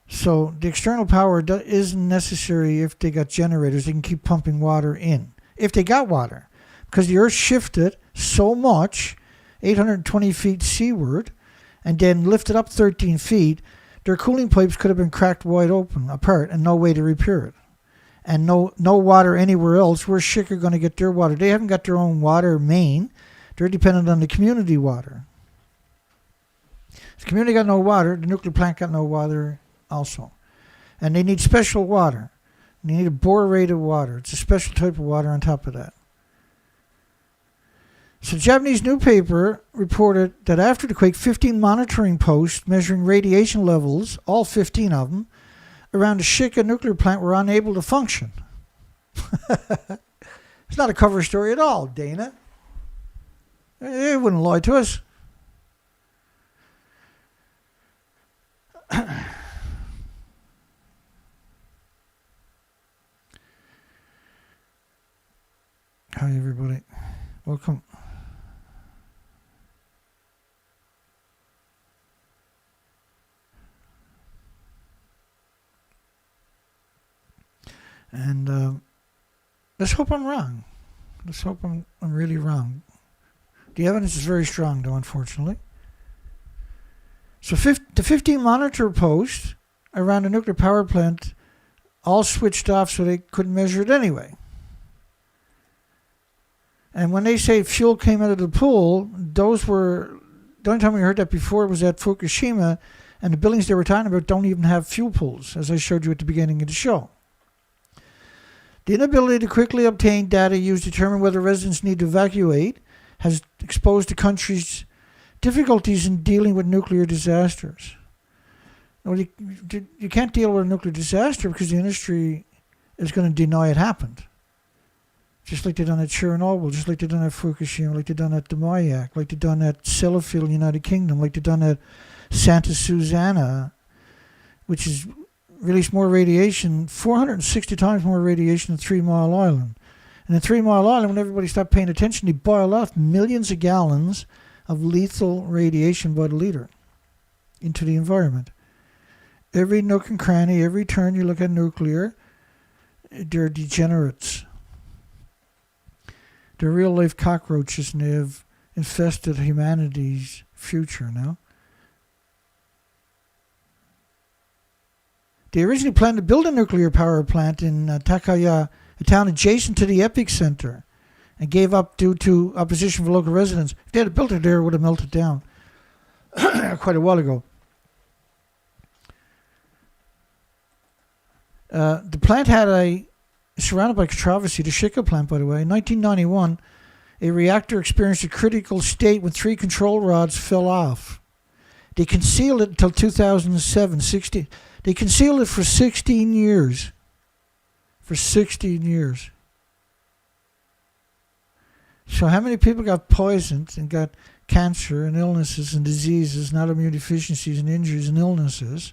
So the external power isn't necessary if they got generators. They can keep pumping water in. If they got water. Because the earth shifted so much, 820 feet seaward, and then lifted up 13 feet, their cooling pipes could have been cracked wide open, apart, and no way to repair it. And no water anywhere else. Where's Shika going to get their water? They haven't got their own water main. They're dependent on the community water. If the community got no water, the nuclear plant got no water also. And they need special water. They need a borated water. It's a special type of water on top of that. So the Japanese newspaper reported that after the quake, 15 monitoring posts measuring radiation levels, all 15 of them, around the Shika nuclear plant were unable to function. It's not a cover story at all, Dana. They wouldn't lie to us. Hi, everybody. Welcome. And let's hope I'm wrong. Let's hope I'm really wrong. The evidence is very strong, though, unfortunately. So the 15 monitor posts around the nuclear power plant all switched off so they couldn't measure it anyway. And when they say fuel came out of the pool, those were, the only time we heard that before was at Fukushima, and the buildings they were talking about don't even have fuel pools, as I showed you at the beginning of the show. The inability to quickly obtain data used to determine whether residents need to evacuate has exposed the country's difficulties in dealing with nuclear disasters. Well, you can't deal with a nuclear disaster because the industry is going to deny it happened. Just like they done at Chernobyl, just like they done at Fukushima, like they done at Damayak, like they done at Sellafield, United Kingdom, like they done at Santa Susana, which has released more radiation, 460 times more radiation than 3 Mile Island. And in 3 Mile Island, when everybody stopped paying attention, they boiled off millions of gallons of lethal radiation by the liter into the environment. Every nook and cranny, every turn you look at nuclear, they're degenerates. They're real-life cockroaches, and they have infested humanity's future now. They originally planned to build a nuclear power plant in Takaya, a town adjacent to the epicenter, and gave up due to opposition from local residents. If they had built it there, it would have melted down quite a while ago. The plant had surrounded by controversy, the Shika plant, by the way. In 1991, a reactor experienced a critical state when 3 control rods fell off. They concealed it until 2007. They concealed it for 16 years. For 16 years. So how many people got poisoned and got cancer and illnesses and diseases and autoimmune deficiencies and injuries and illnesses?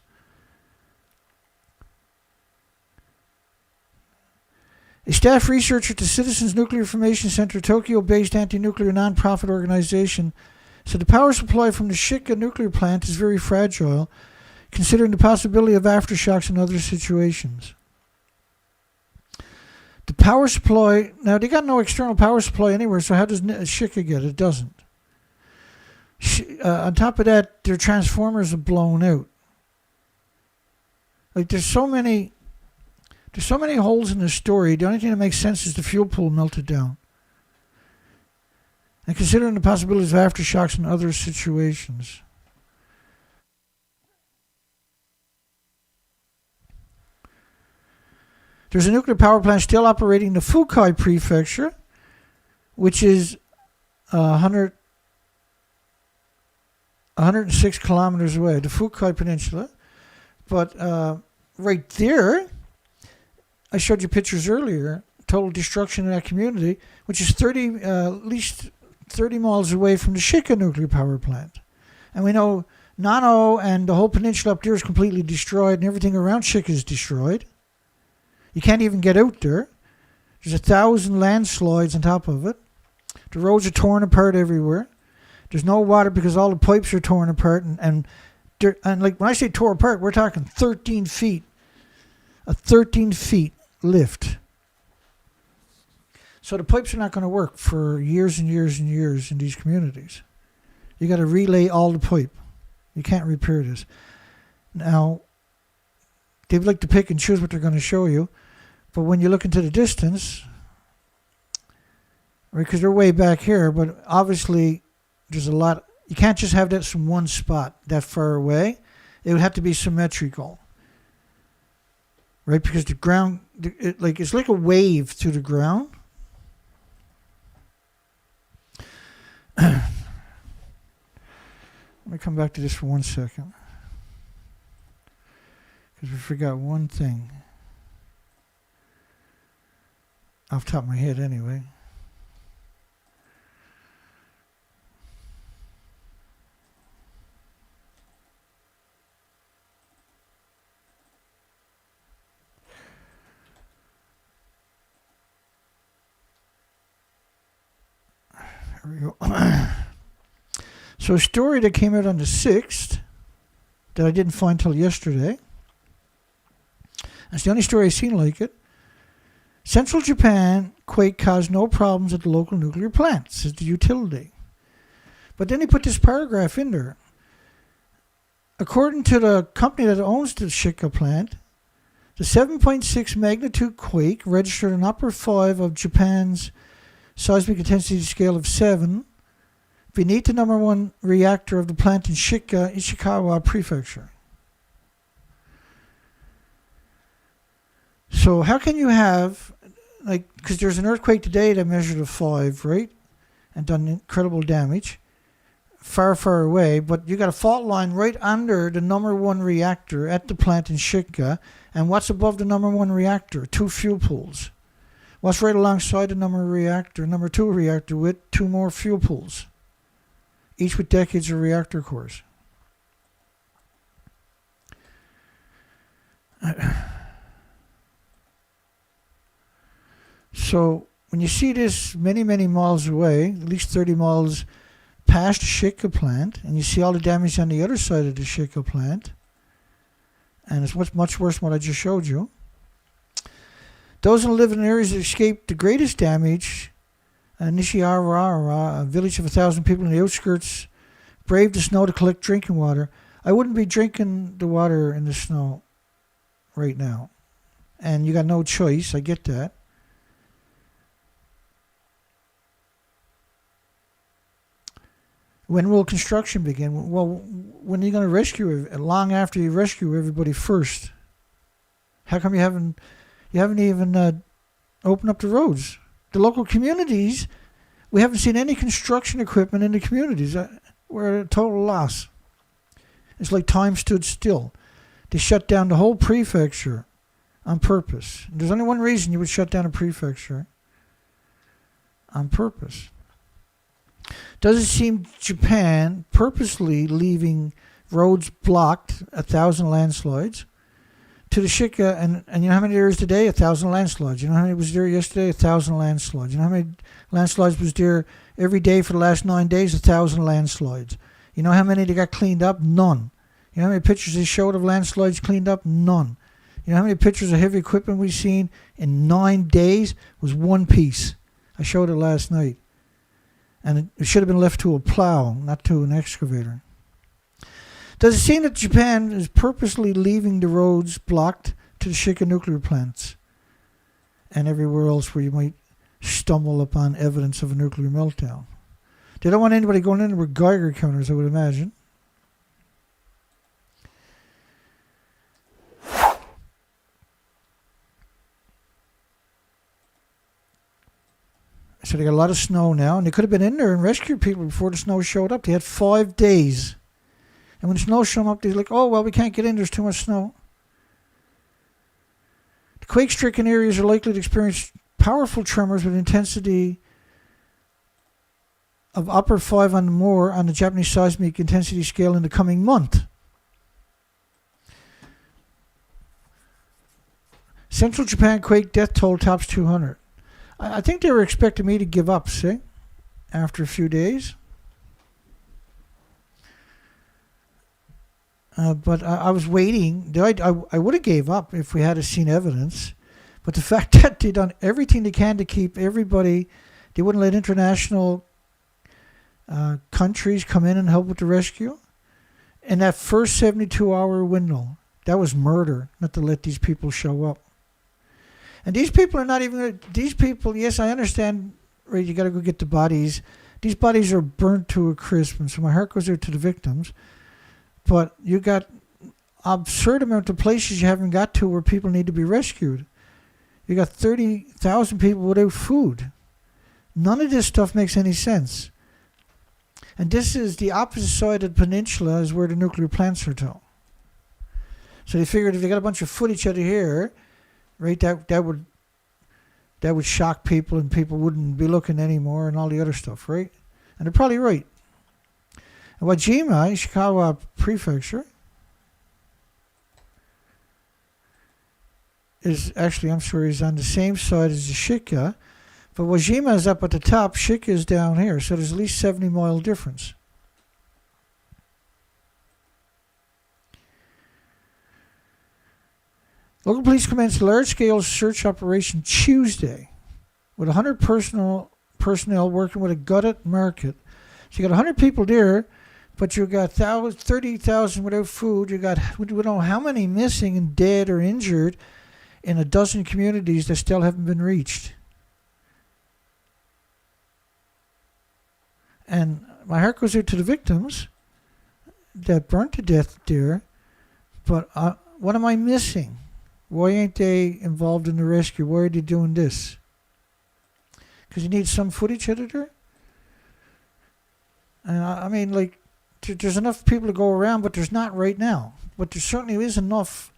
A staff researcher at the Citizens Nuclear Information Center, Tokyo-based anti-nuclear non-profit organization, said the power supply from the Shika nuclear plant is very fragile, considering the possibility of aftershocks in other situations. The power supply, now they got no external power supply anywhere, so how does Shika get it? It doesn't. On top of that, their transformers are blown out. Like there's so many holes in the story. The only thing that makes sense is the fuel pool melted down. And considering the possibilities of aftershocks in other situations. There's a nuclear power plant still operating in the Fukai prefecture, which is 106 kilometers away, the Fukai Peninsula. But right there, I showed you pictures earlier, total destruction in that community, which is at least 30 miles away from the Shika nuclear power plant. And we know Nanao and the whole peninsula up there is completely destroyed, and everything around Shika is destroyed. You can't even get out there. There's 1,000 landslides on top of it. The roads are torn apart everywhere. There's no water because all the pipes are torn apart. And like when I say tore apart, we're talking 13 feet. A 13 feet lift. So the pipes are not going to work for years and years and years in these communities. You got to relay all the pipe. You can't repair this. Now, they like to pick and choose what they're going to show you. But when you look into the distance, right, because they're way back here, but obviously there's a lot. You can't just have that from one spot that far away. It would have to be symmetrical, right? Because the ground, it's like a wave to the ground. Let me come back to this for 1 second. Because we forgot one thing. Off the top of my head, anyway. There we go. So a story that came out on the 6th that I didn't find till yesterday. That's the only story I've seen like it. Central Japan quake caused no problems at the local nuclear plant, says the utility. But then he put this paragraph in there. According to the company that owns the Shika plant, the 7.6 magnitude quake registered an upper 5 of Japan's seismic intensity scale of 7 beneath the number 1 reactor of the plant in Ishikawa prefecture. So how can you have, like, because there's an earthquake today that measured a 5, right? And done incredible damage. Far, far away, but you got a fault line right under the number 1 reactor at the plant in Shika. And what's above the number 1 reactor? 2 fuel pools. What's right alongside the number 2 reactor with 2 more fuel pools, each with decades of reactor cores. So when you see this many, many miles away, at least 30 miles past the Shika plant, and you see all the damage on the other side of the Shika plant, and it's much worse than what I just showed you. Those who live in areas that escaped the greatest damage, Nishiawara, a village of 1,000 people in the outskirts, braved the snow to collect drinking water. I wouldn't be drinking the water in the snow right now. And you got no choice, I get that. When will construction begin? Well, when are you going to rescue it? Long after you rescue everybody first. How come you haven't even opened up the roads? The local communities, we haven't seen any construction equipment in the communities. We're at a total loss. It's like time stood still. They shut down the whole prefecture on purpose. There's only one reason you would shut down a prefecture. On purpose. Does it seem Japan purposely leaving roads blocked, 1,000 landslides, to the Shika, and you know how many there is today? 1,000 landslides. You know how many was there yesterday? 1,000 landslides. You know how many landslides was there every day for the last 9 days? 1,000 landslides. You know how many they got cleaned up? None. You know how many pictures they showed of landslides cleaned up? None. You know how many pictures of heavy equipment we've seen in 9 days? Was one piece. I showed it last night. And it should have been left to a plow, not to an excavator. Does it seem that Japan is purposely leaving the roads blocked to the Shika nuclear plants and everywhere else where you might stumble upon evidence of a nuclear meltdown? They don't want anybody going in there with Geiger counters, I would imagine. So they got a lot of snow now, and they could have been in there and rescued people before the snow showed up. They had 5 days. And when the snow showed up, they're like, oh, well, we can't get in, there's too much snow. The quake-stricken areas are likely to experience powerful tremors with intensity of upper 5 and more on the Japanese seismic intensity scale in the coming month. Central Japan quake death toll tops 200. I think they were expecting me to give up, see, after a few days. But I was waiting. I would have gave up if we had seen evidence. But the fact that they've done everything they can to keep everybody, they wouldn't let international countries come in and help with the rescue. In that first 72-hour window, that was murder, not to let these people show up. And these people are not even, these people, yes, I understand, right, you got to go get the bodies. These bodies are burnt to a crisp, and so my heart goes out to the victims. But you got absurd amount of places you haven't got to where people need to be rescued. You got 30,000 people without food. None of this stuff makes any sense. And this is the opposite side of the peninsula is where the nuclear plants are to. So they figured if they got a bunch of footage out of here, right, that would shock people and people wouldn't be looking anymore and all the other stuff, right? And they're probably right. And Wajima, Ishikawa Prefecture, is actually, I'm sorry, is on the same side as the Shika, but Wajima is up at the top, Shika is down here, so there's at least 70-mile difference. Local police commenced a large-scale search operation Tuesday with 100 personnel working with a gutted market. So you got 100 people there, but you got 30,000 without food. We don't know how many missing and dead or injured in a dozen communities that still haven't been reached. And my heart goes out to the victims that burnt to death there, but what am I missing? Why ain't they involved in the rescue? Why are they doing this? Because you need some footage out of there? And I mean, like, there's enough people to go around, but there's not right now. But there certainly is enough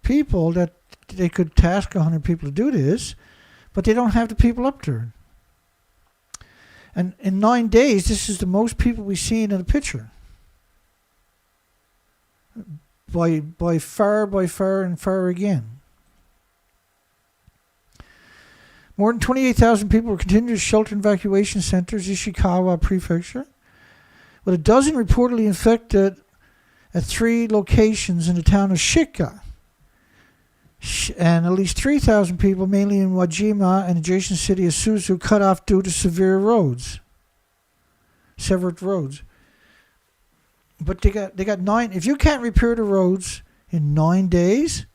people that they could task 100 people to do this, but they don't have the people up there. And in 9 days, this is the most people we've seen in a picture. By far and far again. More than 28,000 people were continuing to shelter in evacuation centers, Ishikawa Prefecture, with a dozen reportedly infected at 3 locations in the town of Shika. And at least 3,000 people, mainly in Wajima and adjacent city of Suzu, cut off due to severed roads. But they got 9. If you can't repair the roads in 9 days,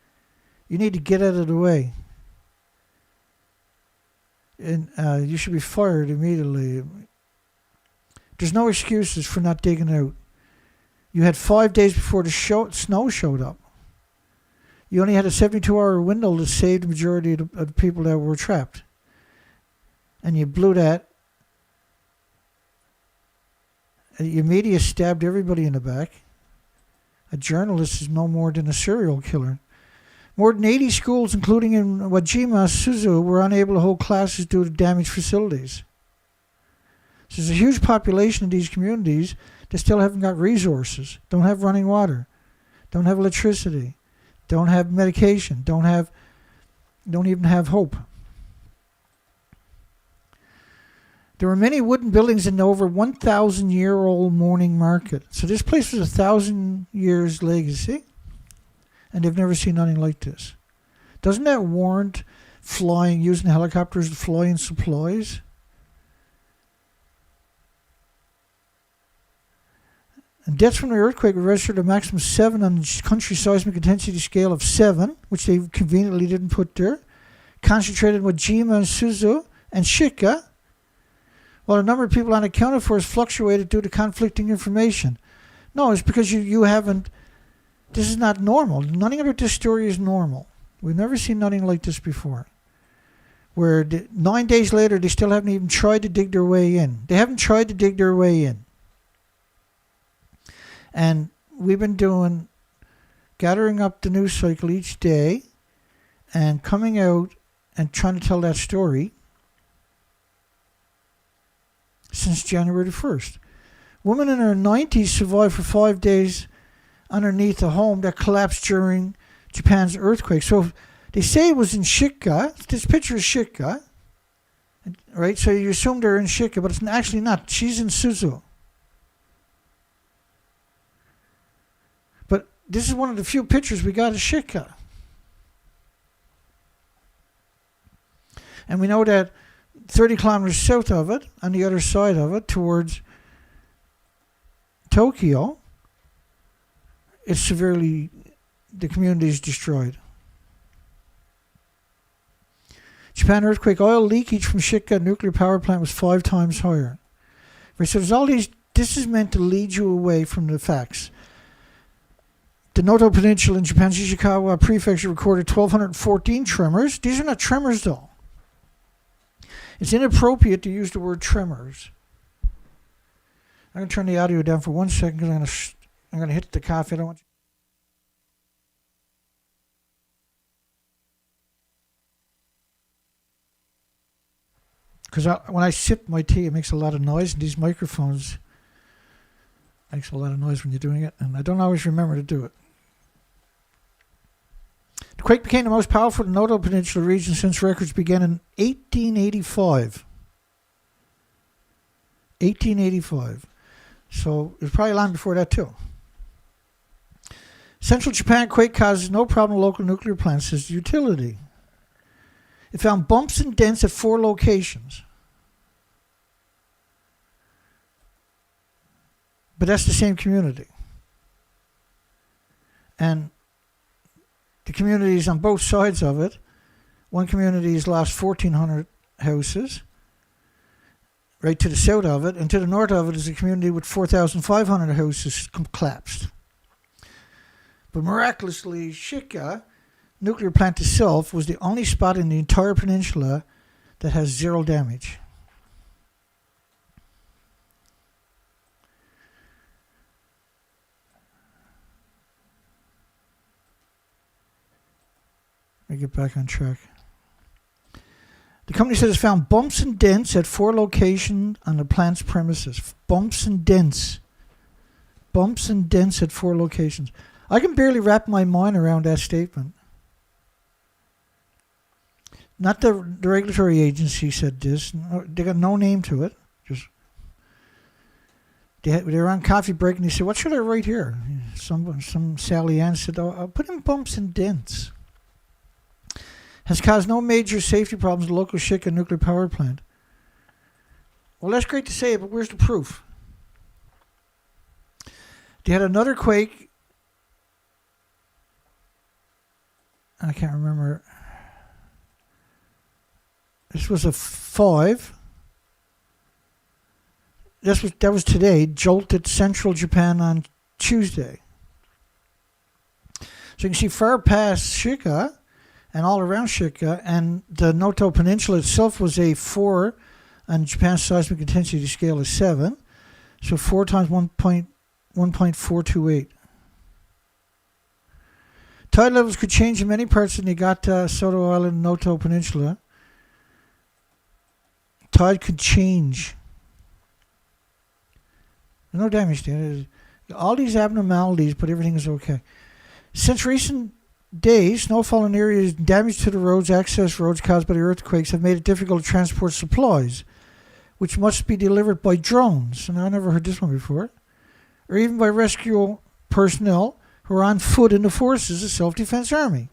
you need to get out of the way. And you should be fired immediately. There's no excuses for not digging out. You had 5 days before the snow showed up. You only had a 72-hour window to save the majority of the people that were trapped. And you blew that. Your media stabbed everybody in the back. A journalist is no more than a serial killer. More than 80 schools, including in Wajima, Suzu, were unable to hold classes due to damaged facilities. So there's a huge population in these communities that still haven't got resources, don't have running water, don't have electricity, don't have medication, don't even have hope. There were many wooden buildings in the over 1,000-year-old morning market. So this place was 1,000 years legacy, and they've never seen anything like this. Doesn't that warrant using helicopters to fly in supplies? And deaths from the earthquake were registered a maximum of 7 on the country seismic intensity scale of 7, which they conveniently didn't put there, concentrated in Wajima and Suzu and Shika, while the number of people unaccounted for has fluctuated due to conflicting information. No, it's because you haven't. This is not normal. Nothing about this story is normal. We've never seen nothing like this before. Where 9 days later, they still haven't even tried to dig their way in. They haven't tried to dig their way in. And we've been gathering up the news cycle each day and coming out and trying to tell that story since January the 1st. Women in her 90s survived for 5 days underneath a home that collapsed during Japan's earthquake. So they say it was in Shika. This picture is Shika, right? So you assume they're in Shika, but it's actually not. She's in Suzu. But this is one of the few pictures we got of Shika. And we know that 30 kilometers south of it, on the other side of it, towards Tokyo, the community is destroyed. Japan earthquake oil leakage from Shika nuclear power plant was 5 times higher. Right, so there's all these. This is meant to lead you away from the facts. The Noto Peninsula in Japan's Ishikawa Prefecture recorded 1,214 tremors. These are not tremors, though. It's inappropriate to use the word tremors. I'm going to turn the audio down for 1 second because I'm going to hit the coffee. I don't want. Because when I sip my tea, it makes a lot of noise, and these microphones makes a lot of noise when you're doing it, and I don't always remember to do it. The quake became the most powerful in the Noto Peninsula region since records began in 1885. 1885. So it was probably long before that too. Central Japan quake causes no problem in local nuclear plants as utility. It found bumps and dents at 4 locations. But that's the same community. And the communities on both sides of it, one community has lost 1,400 houses, right to the south of it, and to the north of it is a community with 4,500 houses collapsed. But miraculously, Shika nuclear plant itself was the only spot in the entire peninsula that has 0 damage. Let me get back on track. The company says it's found bumps and dents at 4 locations on the plant's premises. Bumps and dents. Bumps and dents at 4 locations. I can barely wrap my mind around that statement. Not the regulatory agency said this. No, they got no name to it. Just they were on coffee break and they said, "What should I write here?" Some Sally Ann said, "Oh, I'll put in bumps and dents." Has caused no major safety problems in the local Shika nuclear power plant. Well, that's great to say, but where's the proof? They had another quake. I can't remember. This was a 5. That was today. Jolted central Japan on Tuesday. So you can see far past Shika and all around Shika, and the Noto Peninsula itself was a 4 on Japan's seismic intensity scale of 7. So 4 times 1.428. Tide levels could change in many parts of Niigata, Soto Island, and Noto Peninsula. Tide could change. No damage there. All these abnormalities, but everything is okay. Since recent days, snowfall in areas, damage to the roads, access roads caused by the earthquakes have made it difficult to transport supplies, which must be delivered by drones. And I never heard this one before. Or even by rescue personnel who are on foot in the forces of self-defense army.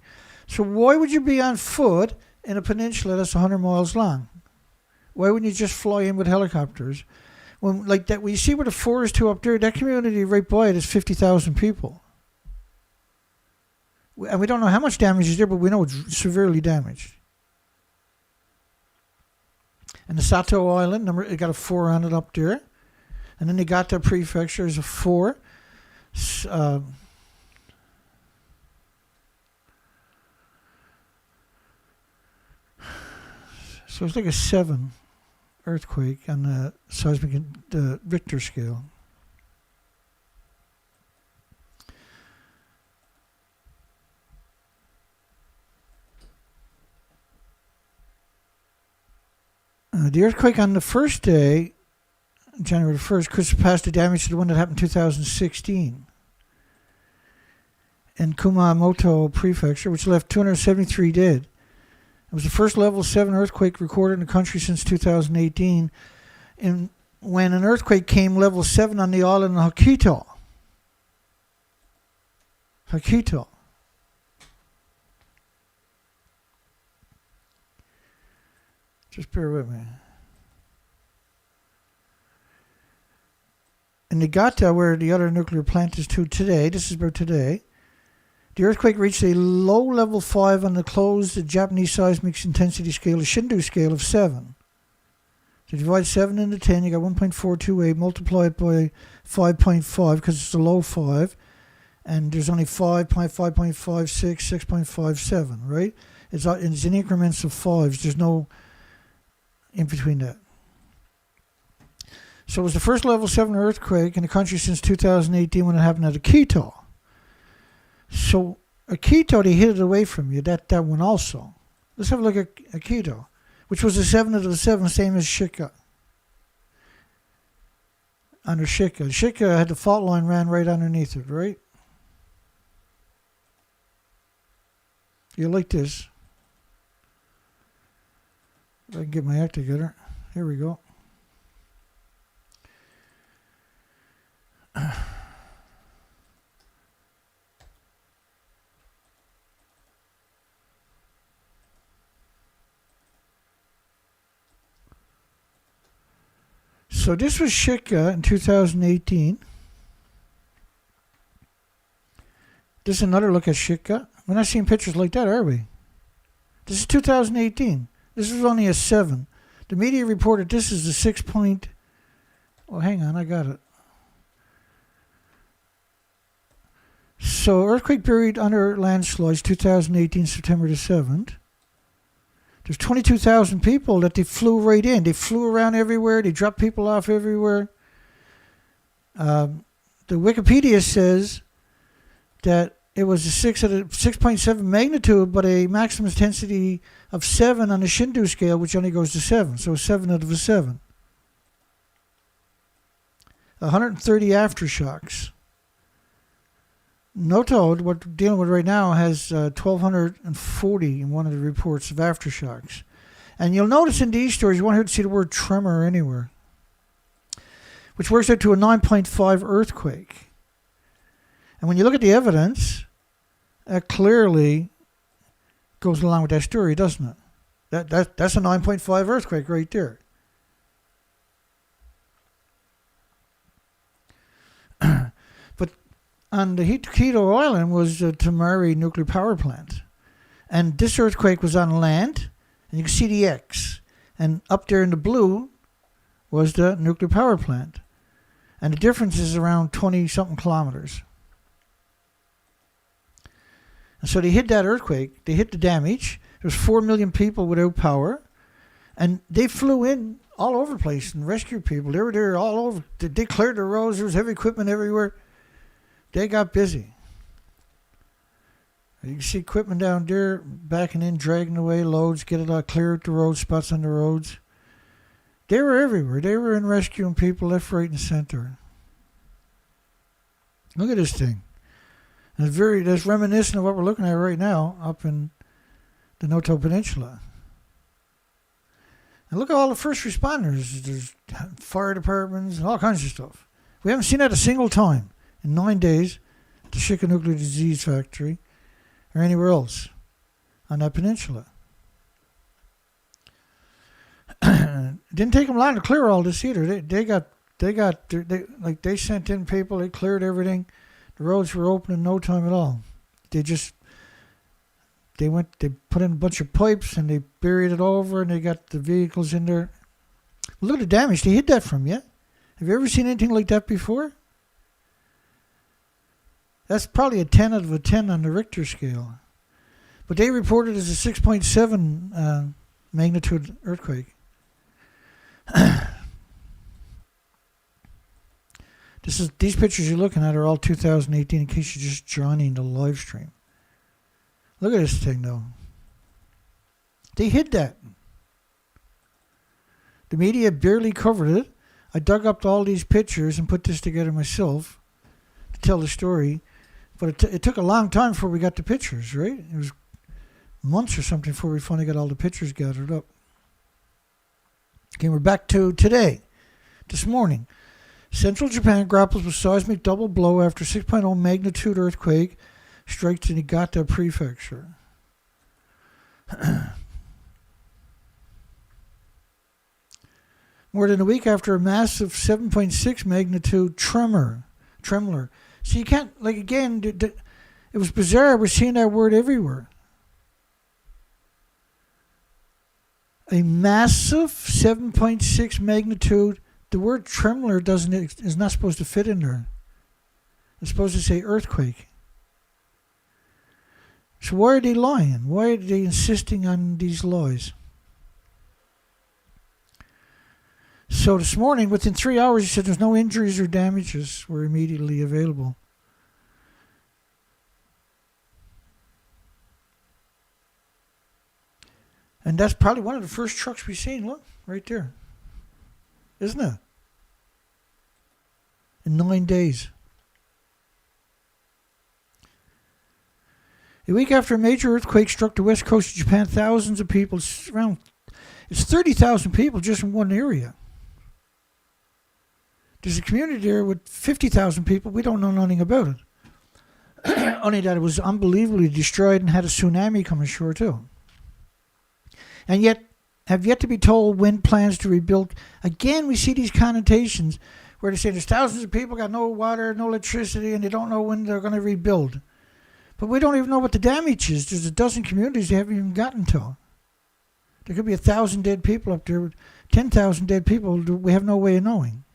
So why would you be on foot in a peninsula that's 100 miles long? Why wouldn't you just fly in with helicopters? When like that, when you see where the 4 is to up there, that community right by it is 50,000 people. And we don't know how much damage is there, but we know it's severely damaged. And the Sato Island, it got a 4 on it up there. And then Niigata Prefecture is a 4. So it's like a 7 earthquake on the seismic, the Richter scale. The earthquake on the first day, January 1st, could surpass the damage to the one that happened in 2016 in Kumamoto Prefecture, which left 273 dead. It was the first level 7 earthquake recorded in the country since 2018, and when an earthquake came level 7 on the island of Hokkaido. Just bear with me. In Niigata, where the other nuclear plant is to today, this is about today, the earthquake reached a low level 5 on the closed Japanese seismic intensity scale, a Shindu scale of 7. So divide 7 into 10, you got 1.428, multiply it by 5.5 because it's a low 5, and there's only 5.5.56, 6.57, right? It's in increments of 5s. There's no in between that. So it was the first level 7 earthquake in the country since 2018 when it happened at Akito. So Akito, they hit it away from you, that one also. Let's have a look at Akito, which was a 7 of the 7, same as Shika. Under Shika. Shika had the fault line ran right underneath it, right? You like this. If I can get my act together. Here we go. So this was Shika in 2018. This is another look at Shika. We're not seeing pictures like that, are we? This is 2018. This was only a 7. The media reported this is a 6 point... Oh, hang on, I got it. So, earthquake buried under landslides 2018, September the 7th. There's 22,000 people that they flew right in. They flew around everywhere. They dropped people off everywhere. The Wikipedia says that it was a 6.7 magnitude, but a maximum intensity of 7 on the Shindu scale, which only goes to 7. So 7 out of a 7. 130 aftershocks. Noto, what we're dealing with right now, has 1,240 in one of the reports of aftershocks. And you'll notice in these stories, you won't hear to see the word tremor anywhere, which works out to a 9.5 earthquake. And when you look at the evidence, that clearly goes along with that story, doesn't it? That's a 9.5 earthquake right there. But on the Akito Island was the Tamari nuclear power plant. And this earthquake was on land, and you can see the X. And up there in the blue was the nuclear power plant. And the difference is around 20-something kilometers. And so they hit that earthquake, they hit the damage. There was 4 million people without power. And they flew in all over the place and rescued people. They were there all over. They cleared the roads. There was heavy equipment everywhere. They got busy. You can see equipment down there backing in, dragging away loads, get it all clear out the road, spots on the roads. They were everywhere. They were in rescuing people left, right, and center. Look at this thing. That's reminiscent of what we're looking at right now up in the Noto Peninsula. And look at all the first responders. There's fire departments and all kinds of stuff. We haven't seen that a single time in 9 days at the Shika Nuclear Disease Factory or anywhere else on that peninsula. It didn't take them long to clear all this either. They sent in people. They cleared everything. The roads were open in no time at all. They put in a bunch of pipes and they buried it over and they got the vehicles in there. Look at the damage. They hid that from you. Have you ever seen anything like that before? That's probably a 10 out of a 10 on the Richter scale. But they reported it as a 6.7 magnitude earthquake. These pictures you're looking at are all 2018 in case you're just joining the live stream. Look at this thing, though. They hid that. The media barely covered it. I dug up all these pictures and put this together myself to tell the story. But it took a long time before we got the pictures, right? It was months or something before we finally got all the pictures gathered up. Okay, we're back to today. This morning, central Japan grapples with seismic double blow after 6.0 magnitude earthquake strikes Niigata prefecture. More than a week after a massive 7.6 magnitude tremor. So you can't, it was bizarre. We're seeing that word everywhere. A massive 7.6 magnitude. The word tremor is not supposed to fit in there. It's supposed to say earthquake. So why are they lying? Why are they insisting on these lies? So this morning, within 3 hours, he said there's no injuries or damages were immediately available. And that's probably one of the first trucks we've seen. Look, right there. Isn't it? In 9 days. A week after a major earthquake struck the west coast of Japan, thousands of people, it's 30,000 people just in one area. There's a community there with 50,000 people. We don't know nothing about it. Only that it was unbelievably destroyed and had a tsunami come ashore too. And yet, have yet to be told when plans to rebuild. Again, we see these connotations where they say there's thousands of people got no water, no electricity, and they don't know when they're going to rebuild. But we don't even know what the damage is. There's a dozen communities they haven't even gotten to. There could be 1,000 dead people up there, 10,000 dead people. We have no way of knowing.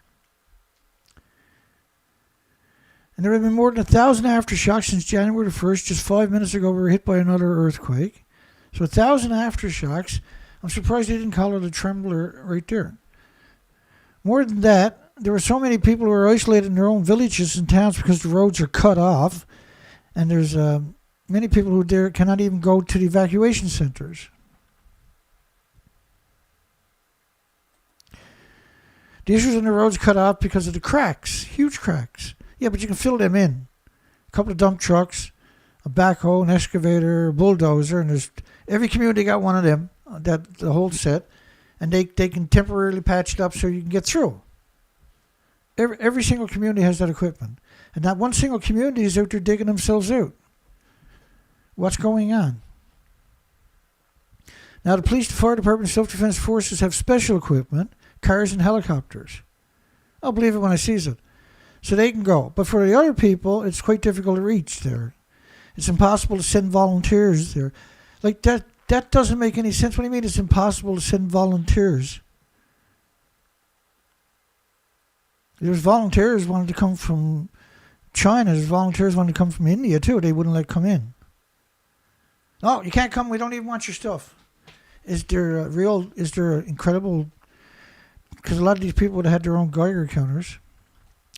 And there have been more than 1,000 aftershocks since January the 1st. Just 5 minutes ago, we were hit by another earthquake. So 1,000 aftershocks. I'm surprised they didn't call it a trembler right there. More than that, there were so many people who were isolated in their own villages and towns because the roads are cut off. And there's many people who there cannot even go to the evacuation centers. The issues in the roads cut off because of the cracks, huge cracks. Yeah, but you can fill them in. A couple of dump trucks, a backhoe, an excavator, a bulldozer, and there's every community got one of them, that the whole set, and they can temporarily patch it up so you can get through. Every single community has that equipment. And not one single community is out there digging themselves out. What's going on? Now, the police, the fire department, and self-defense forces have special equipment, cars and helicopters. I'll believe it when I sees it. So they can go. But for the other people, it's quite difficult to reach there. It's impossible to send volunteers there. Like, that doesn't make any sense. What do you mean it's impossible to send volunteers? There's volunteers wanted to come from China. There's volunteers wanted to come from India, too. They wouldn't let come in. No, you can't come. We don't even want your stuff. Is there incredible... Because a lot of these people would have had their own Geiger counters.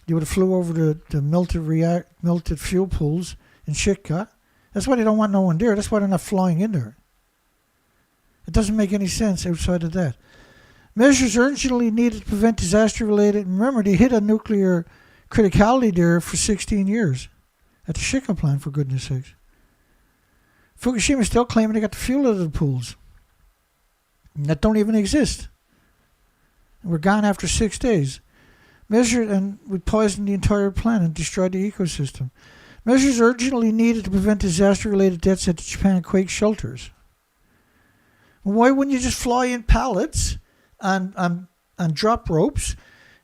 They would have flew over the melted fuel pools in Shika. That's why they don't want no one there. That's why they're not flying in there. It doesn't make any sense outside of that. Measures urgently needed to prevent disaster-related... Remember, they hit a nuclear criticality there for 16 years. At the Shika plant, for goodness sakes. Fukushima's still claiming they got the fuel out of the pools. And that don't even exist. And we're gone after 6 days. Measures, and we poisoned the entire plant and destroyed the ecosystem. Measures urgently needed to prevent disaster-related deaths at the Japan quake shelters. Why wouldn't you just fly in pallets and drop ropes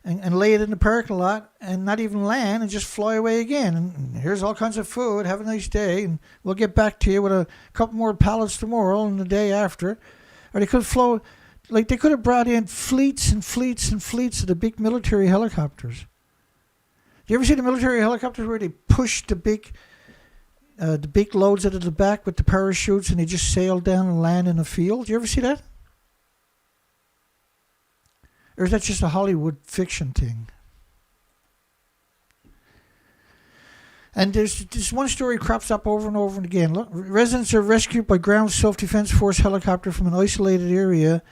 and lay it in the parking lot and not even land and just fly away again? And here's all kinds of food. Have a nice day. And we'll get back to you with a couple more pallets tomorrow and the day after. Or they could flow... Like, they could have brought in fleets and fleets and fleets of the big military helicopters. Do you ever see the military helicopters where they push the big loads out of the back with the parachutes and they just sail down and land in a field? Do you ever see that? Or is that just a Hollywood fiction thing? And there's this one story crops up over and over and again. Look, residents are rescued by ground self-defense force helicopter from an isolated area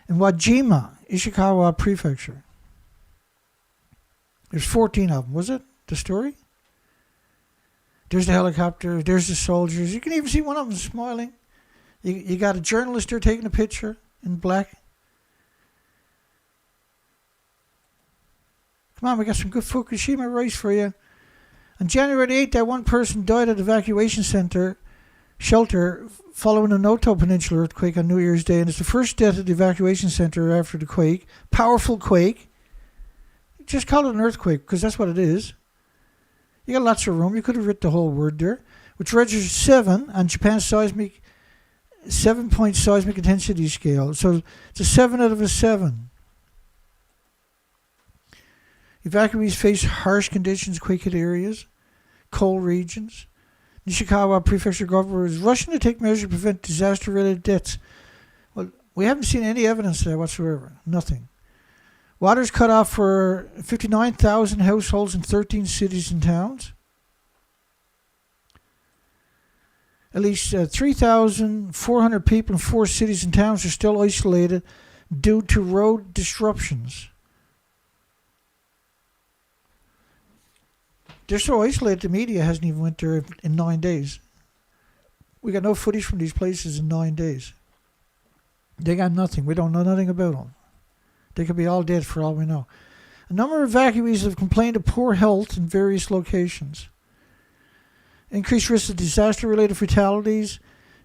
in Wajima, Ishikawa Prefecture. There's 14 of them, was it? The story? There's the helicopter, there's the soldiers. You can even see one of them smiling. You got a journalist there taking a picture in black. Come on, we got some good Fukushima rice for you. On January 8th, that one person died at the evacuation shelter following the Noto Peninsula earthquake on New Year's Day, and it's the first death at the evacuation center after the quake. Powerful quake. Just call it an earthquake, because that's what it is. You got lots of room. You could have written the whole word there. Which registers 7 on Japan's 7-point seismic intensity scale. So it's a 7 out of a 7. Evacuees face harsh conditions, quake-hit areas, cold regions. Ishikawa Prefecture government is rushing to take measures to prevent disaster-related deaths. Well, we haven't seen any evidence of that whatsoever. Nothing. Water's cut off for 59,000 households in 13 cities and towns. At least 3,400 people in 4 cities and towns are still isolated due to road disruptions. They're so isolated, the media hasn't even went there in 9 days. We got no footage from these places in 9 days. They got nothing. We don't know nothing about them. They could be all dead for all we know. A number of evacuees have complained of poor health in various locations. Increased risk of disaster-related fatalities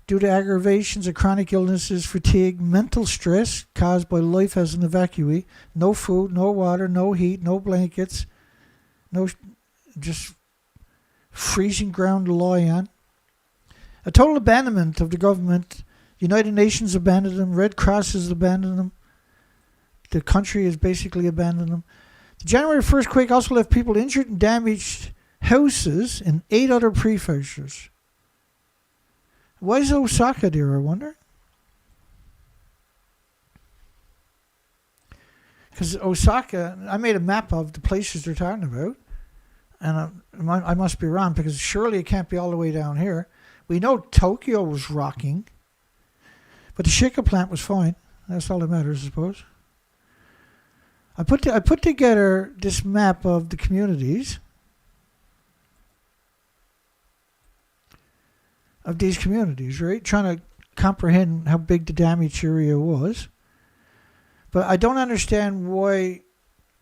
due to aggravations of chronic illnesses, fatigue, mental stress caused by life as an evacuee, no food, no water, no heat, no blankets, no just freezing ground to lie on. A total abandonment of the government. United Nations abandoned them. Red Cross has abandoned them. The country has basically abandoned them. The January 1st quake also left people injured and damaged houses in 8 other prefectures. Why is Osaka there, I wonder? Because Osaka, I made a map of the places they're talking about. And I must be wrong, because surely it can't be all the way down here. We know Tokyo was rocking, but the Shika plant was fine. That's all that matters, I suppose. I put together this map of the communities, of these communities, right? Trying to comprehend how big the damaged area was. But I don't understand why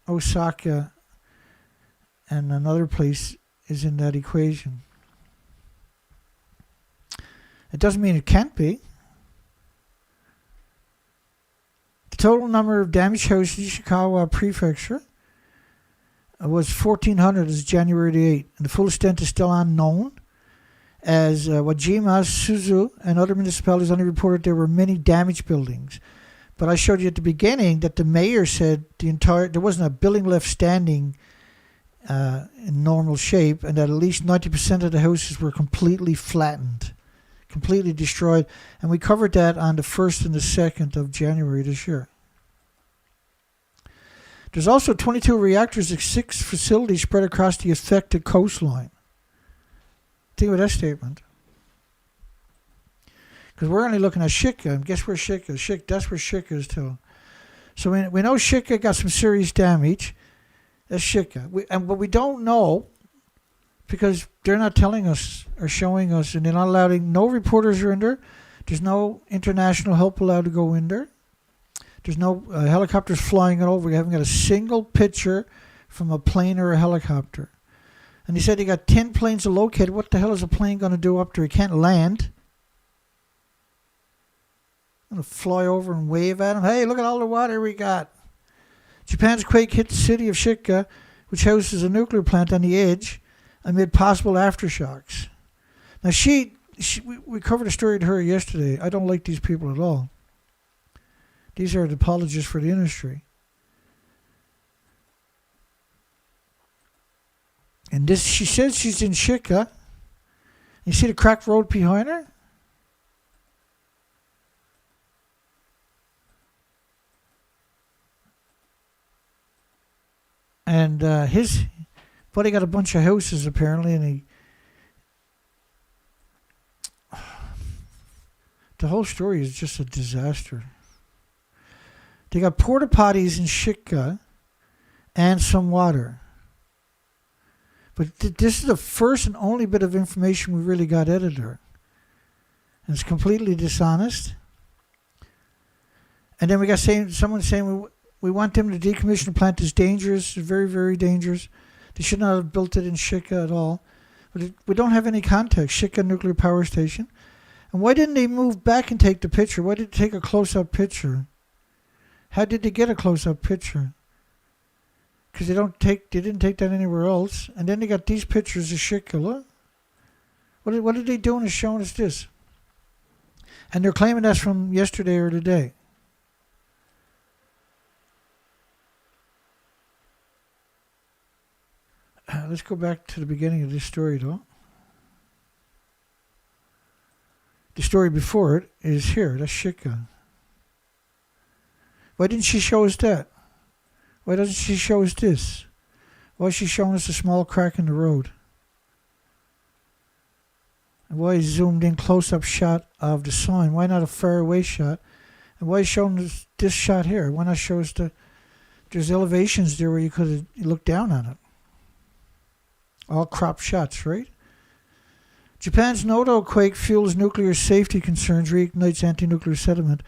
Osaka and another place is in that equation. It doesn't mean it can't be. The total number of damaged houses in Ishikawa Prefecture was 1,400 as January 8th, and the full extent is still unknown, as Wajima, Suzu, and other municipalities only reported there were many damaged buildings. But I showed you at the beginning that the mayor said there wasn't a building left standing in normal shape, and that at least 90% of the houses were completely flattened, completely destroyed. And we covered that on the 1st and the 2nd of January this year. There's also 22 reactors at 6 facilities spread across the affected coastline. Think of that statement. Because we're only looking at Shika, and guess where Shika is? That's where Shika is too. So we know Shika got some serious damage. That's Shika. But we don't know, because they're not telling us or showing us, and they're not allowing, no reporters are in there. There's no international help allowed to go in there. There's no helicopters flying it over. We haven't got a single picture from a plane or a helicopter. And he said he got 10 planes located. What the hell is a plane going to do up there? He can't land. Going to fly over and wave at him. Hey, look at all the water we got. Japan's quake hit the city of Shika, which houses a nuclear plant on the edge, amid possible aftershocks. Now, we covered a story to her yesterday. I don't like these people at all. These are the apologists for the industry. And she says she's in Shika. You see the cracked road behind her? And his buddy got a bunch of houses apparently, and the whole story is just a disaster. They got porta potties in Shika and some water. But this is the first and only bit of information we really got out of her. And it's completely dishonest. And then we got someone saying we want them to decommission the plant. It's dangerous. It's very, very dangerous. They should not have built it in Shika at all. But we don't have any context. Shika Nuclear Power Station. And why didn't they move back and take the picture? Why did they take a close-up picture? How did they get a close-up picture? Because they didn't take that anywhere else. And then they got these pictures of Shika. Look. What are they doing is showing us this? And they're claiming that's from yesterday or today. Let's go back to the beginning of this story, though. The story before it is here. That's Shika. Why didn't she show us that? Why doesn't she show us this? Why is she showing us a small crack in the road? And why is zoomed in close-up shot of the sign? Why not a far-away shot? And why is showing us this shot here? Why not show us there's elevations there where you could have looked down on it? All crop shots, right? Japan's Noto quake fuels nuclear safety concerns, reignites anti-nuclear sentiment.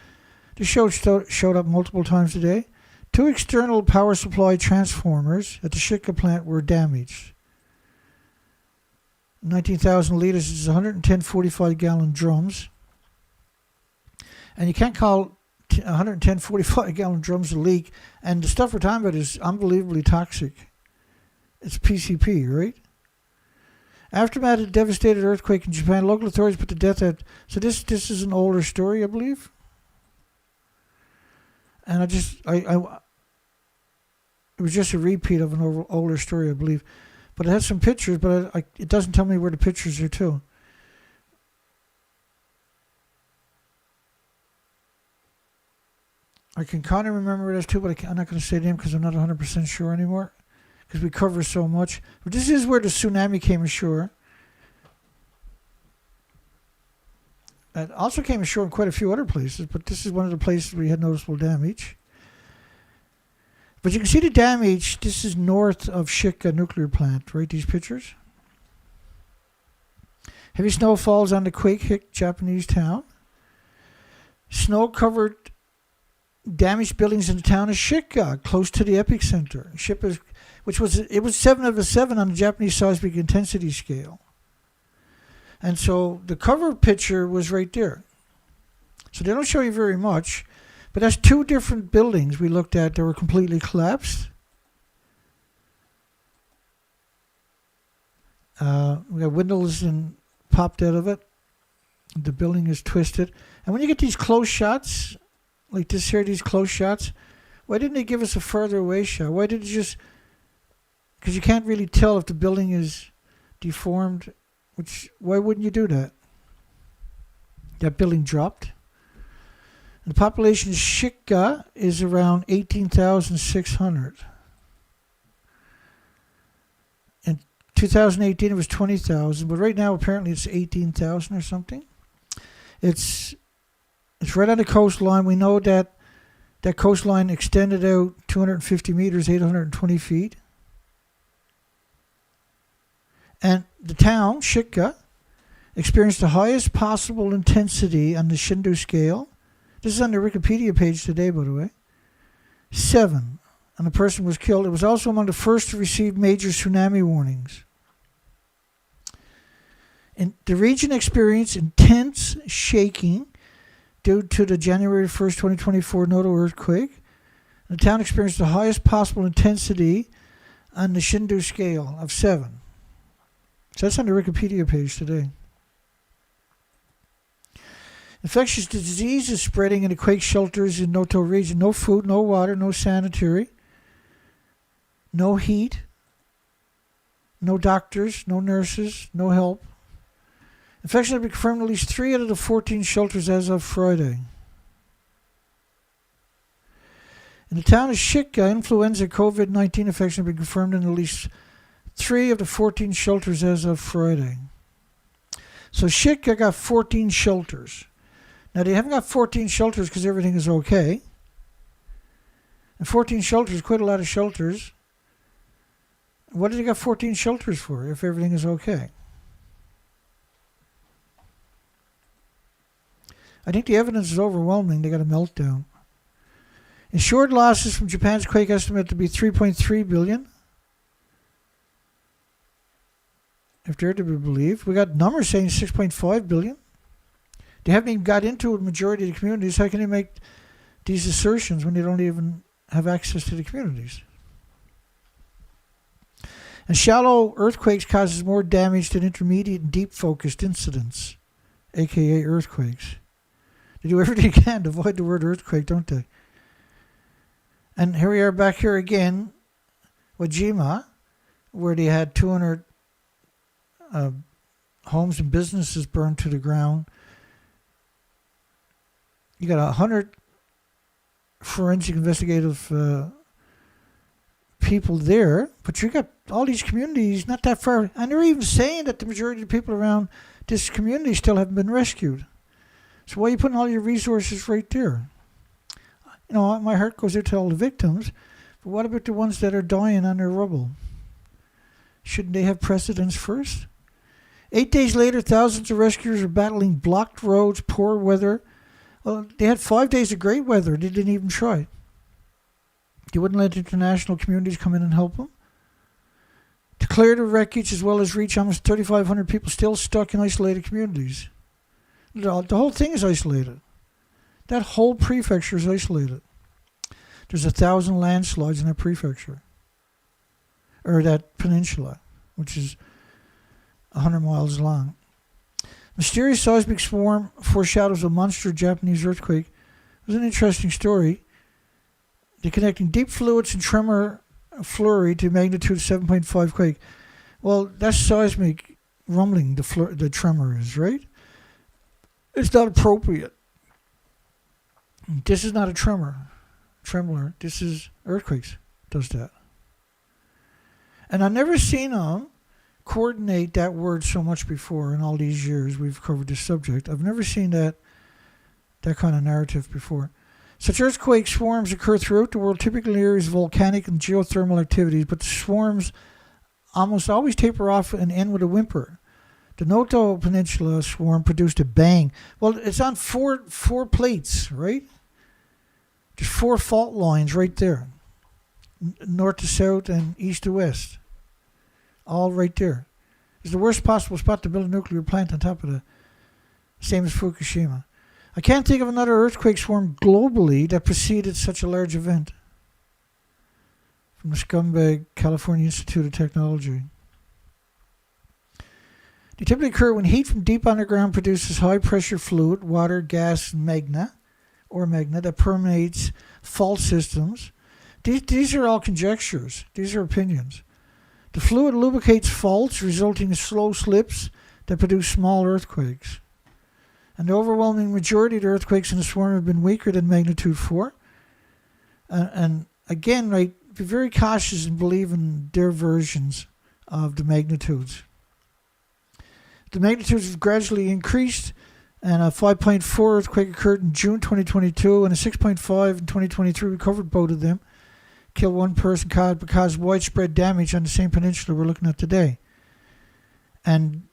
This showed up multiple times today. 2 external power supply transformers at the Shika plant were damaged. 19,000 litres is 110 45-gallon drums. And you can't call 110 45-gallon drums a leak. And the stuff we're talking about is unbelievably toxic. It's PCP, right? Aftermath of devastated earthquake in Japan, local authorities put to death at... So this is an older story, I believe. And it was just a repeat of an older story, I believe. But it has some pictures, but it doesn't tell me where the pictures are to. I can kind of remember it as too, but I'm not going to say the name because I'm not 100% sure anymore. Because we cover so much. But this is where the tsunami came ashore. It also came ashore in quite a few other places, but this is one of the places where we had noticeable damage. But you can see the damage. This is north of Shika nuclear plant, right? These pictures. Heavy snow falls on the quake-hit Japanese town. Snow-covered damaged buildings in the town of Shika, close to the epicenter. It was 7 of a 7 on the Japanese seismic intensity scale. And so the cover picture was right there. So they don't show you very much, but that's 2 different buildings we looked at that were completely collapsed. We got windows and popped out of it. The building is twisted. And when you get these close shots, like this here, these close shots, why didn't they give us a further away shot? Why did it just... Because you can't really tell if the building is deformed. Why wouldn't you do that? That building dropped. And the population of Shika is around 18,600. In 2018 it was 20,000, but right now apparently it's 18,000 or something. It's right on the coastline. We know that coastline extended out 250 meters, 820 feet. And the town, Shika, experienced the highest possible intensity on the Shindu scale. This is on the Wikipedia page today, by the way. 7. And a person was killed. It was also among the first to receive major tsunami warnings. And the region experienced intense shaking due to the January 1st, 2024 Noto earthquake. And the town experienced the highest possible intensity on the Shindu scale of 7. So that's on the Wikipedia page today. Infectious disease is spreading in the quake shelters in Noto region. No food, no water, no sanitary, no heat, no doctors, no nurses, no help. Infections have been confirmed in at least 3 out of the 14 shelters as of Friday. In the town of Shika, influenza COVID-19 infections have been confirmed in at least 3 of the 14 shelters as of Friday. So Shika got 14 shelters. Now they haven't got 14 shelters because everything is okay. And 14 shelters, quite a lot of shelters. What did they got 14 shelters for if everything is okay? I think the evidence is overwhelming. They got a meltdown. Insured losses from Japan's quake estimate to be 3.3 billion. If they're to be believed. We got numbers saying 6.5 billion. They haven't even got into a majority of the communities. How can they make these assertions when they don't even have access to the communities? And shallow earthquakes causes more damage than intermediate and deep focused incidents, aka earthquakes. They do everything they can to avoid the word earthquake, don't they? And here we are back here again, Wajima, where they had 200 homes and businesses burned to the ground. You got 100 forensic investigative people there, but you got all these communities not that far, and they're even saying that the majority of the people around this community still haven't been rescued. So why are you putting all your resources right there? You know, my heart goes out to all the victims, but what about the ones that are dying on their rubble? Shouldn't they have precedence first? 8 days later, thousands of rescuers are battling blocked roads, poor weather. Well, they had 5 days of great weather. They didn't even try. They wouldn't let international communities come in and help them. To clear the wreckage as well as reach almost 3,500 people still stuck in isolated communities. The whole thing is isolated. That whole prefecture is isolated. There's 1,000 landslides in that prefecture. Or that peninsula, which is 100 miles long. Mysterious seismic swarm foreshadows a monster Japanese earthquake. It was an interesting story. They're connecting deep fluids and tremor flurry to magnitude 7.5 quake. Well, that's seismic rumbling, the tremor is, right? It's not appropriate. This is not a trembler. This is earthquakes. Does that. And I've never seen them coordinate that word so much before in all these years we've covered this subject. I've never seen that kind of narrative before. Such earthquake swarms occur throughout the world, typically in areas of volcanic and geothermal activities, but the swarms almost always taper off and end with a whimper. The Noto Peninsula swarm produced a bang. Well, it's on four plates, right? There's 4 fault lines right there. North to south and east to west. All right there. It's the worst possible spot to build a nuclear plant on top of the same as Fukushima. I can't think of another earthquake swarm globally that preceded such a large event. From the scumbag California Institute of Technology. They typically occur when heat from deep underground produces high pressure fluid, water, gas, and magma that permeates fault systems. These are all conjectures. These are opinions. The fluid lubricates faults, resulting in slow slips that produce small earthquakes. And the overwhelming majority of the earthquakes in the swarm have been weaker than magnitude 4. And again, right, be very cautious in believing their versions of the magnitudes. The magnitudes have gradually increased, and a 5.4 earthquake occurred in June 2022, and a 6.5 in 2023. We covered both of them. Killed one person, caused widespread damage on the same peninsula we're looking at today. And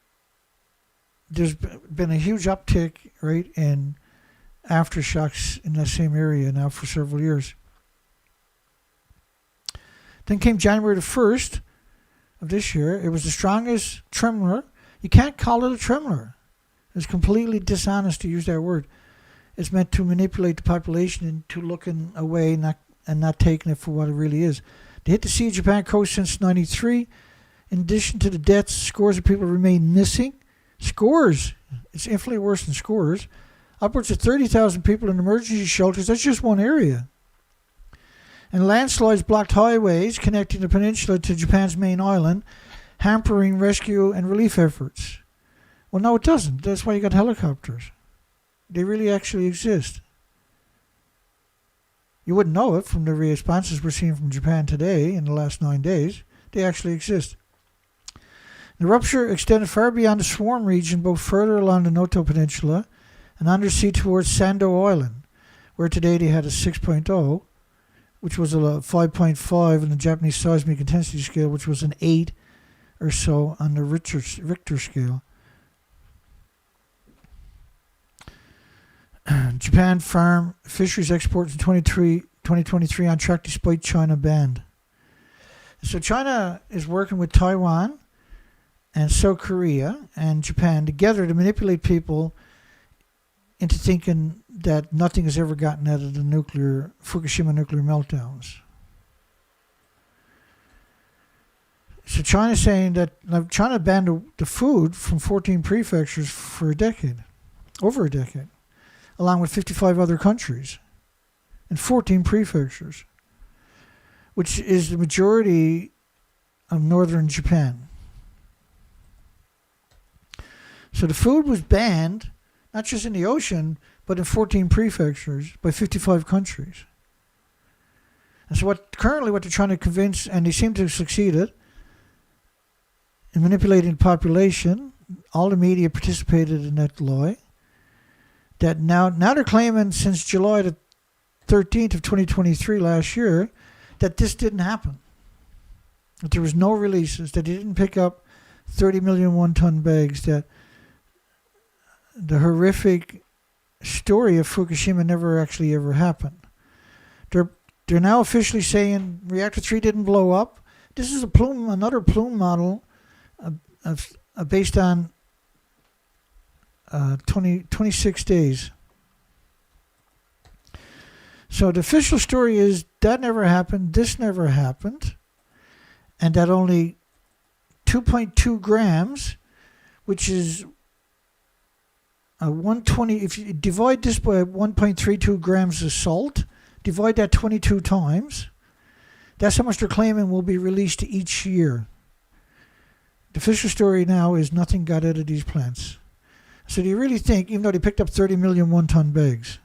there's been a huge uptick, right, in aftershocks in that same area now for several years. Then came January the 1st of this year. It was the strongest tremor. You can't call it a tremor. It's completely dishonest to use that word. It's meant to manipulate the population into looking away and not taking it for what it really is. They hit the Sea of Japan coast since 1993. In addition to the deaths, scores of people remain missing. Scores! It's infinitely worse than scores. Upwards of 30,000 people in emergency shelters. That's just one area. And landslides blocked highways connecting the peninsula to Japan's main island, hampering rescue and relief efforts. Well, no, it doesn't. That's why you got helicopters. They really actually exist. You wouldn't know it from the responses we're seeing from Japan today in the last 9 days. They actually exist. The rupture extended far beyond the swarm region, both further along the Noto Peninsula and undersea towards Sando Island, where today they had a 6.0, which was a 5.5 on the Japanese seismic intensity scale, which was an 8 or so on the Richter scale. Japan farm fisheries exports in 2023 on track despite China banned. So China is working with Taiwan and South Korea and Japan together to manipulate people into thinking that nothing has ever gotten out of the Fukushima nuclear meltdowns. So China's saying that China banned the food from 14 prefectures for over a decade, along with 55 other countries and 14 prefectures, which is the majority of northern Japan. So the food was banned, not just in the ocean, but in 14 prefectures by 55 countries. And so currently what they're trying to convince, and they seem to have succeeded in manipulating the population, all the media participated in that lie, that now they're claiming since July the 13th of 2023 last year that this didn't happen. That there was no releases, that they didn't pick up 30 million one-ton bags, that the horrific story of Fukushima never actually ever happened. They're now officially saying reactor 3 didn't blow up. This is another plume model based on 26 days. So the official story is that never happened, this never happened, and that only 2.2 grams, which is 120, if you divide this by 1.32 grams of salt, divide that 22 times, that's how much they're claiming will be released each year. The official story now is nothing got out of these plants. So do you really think, even though they picked up 30 million one-ton bags,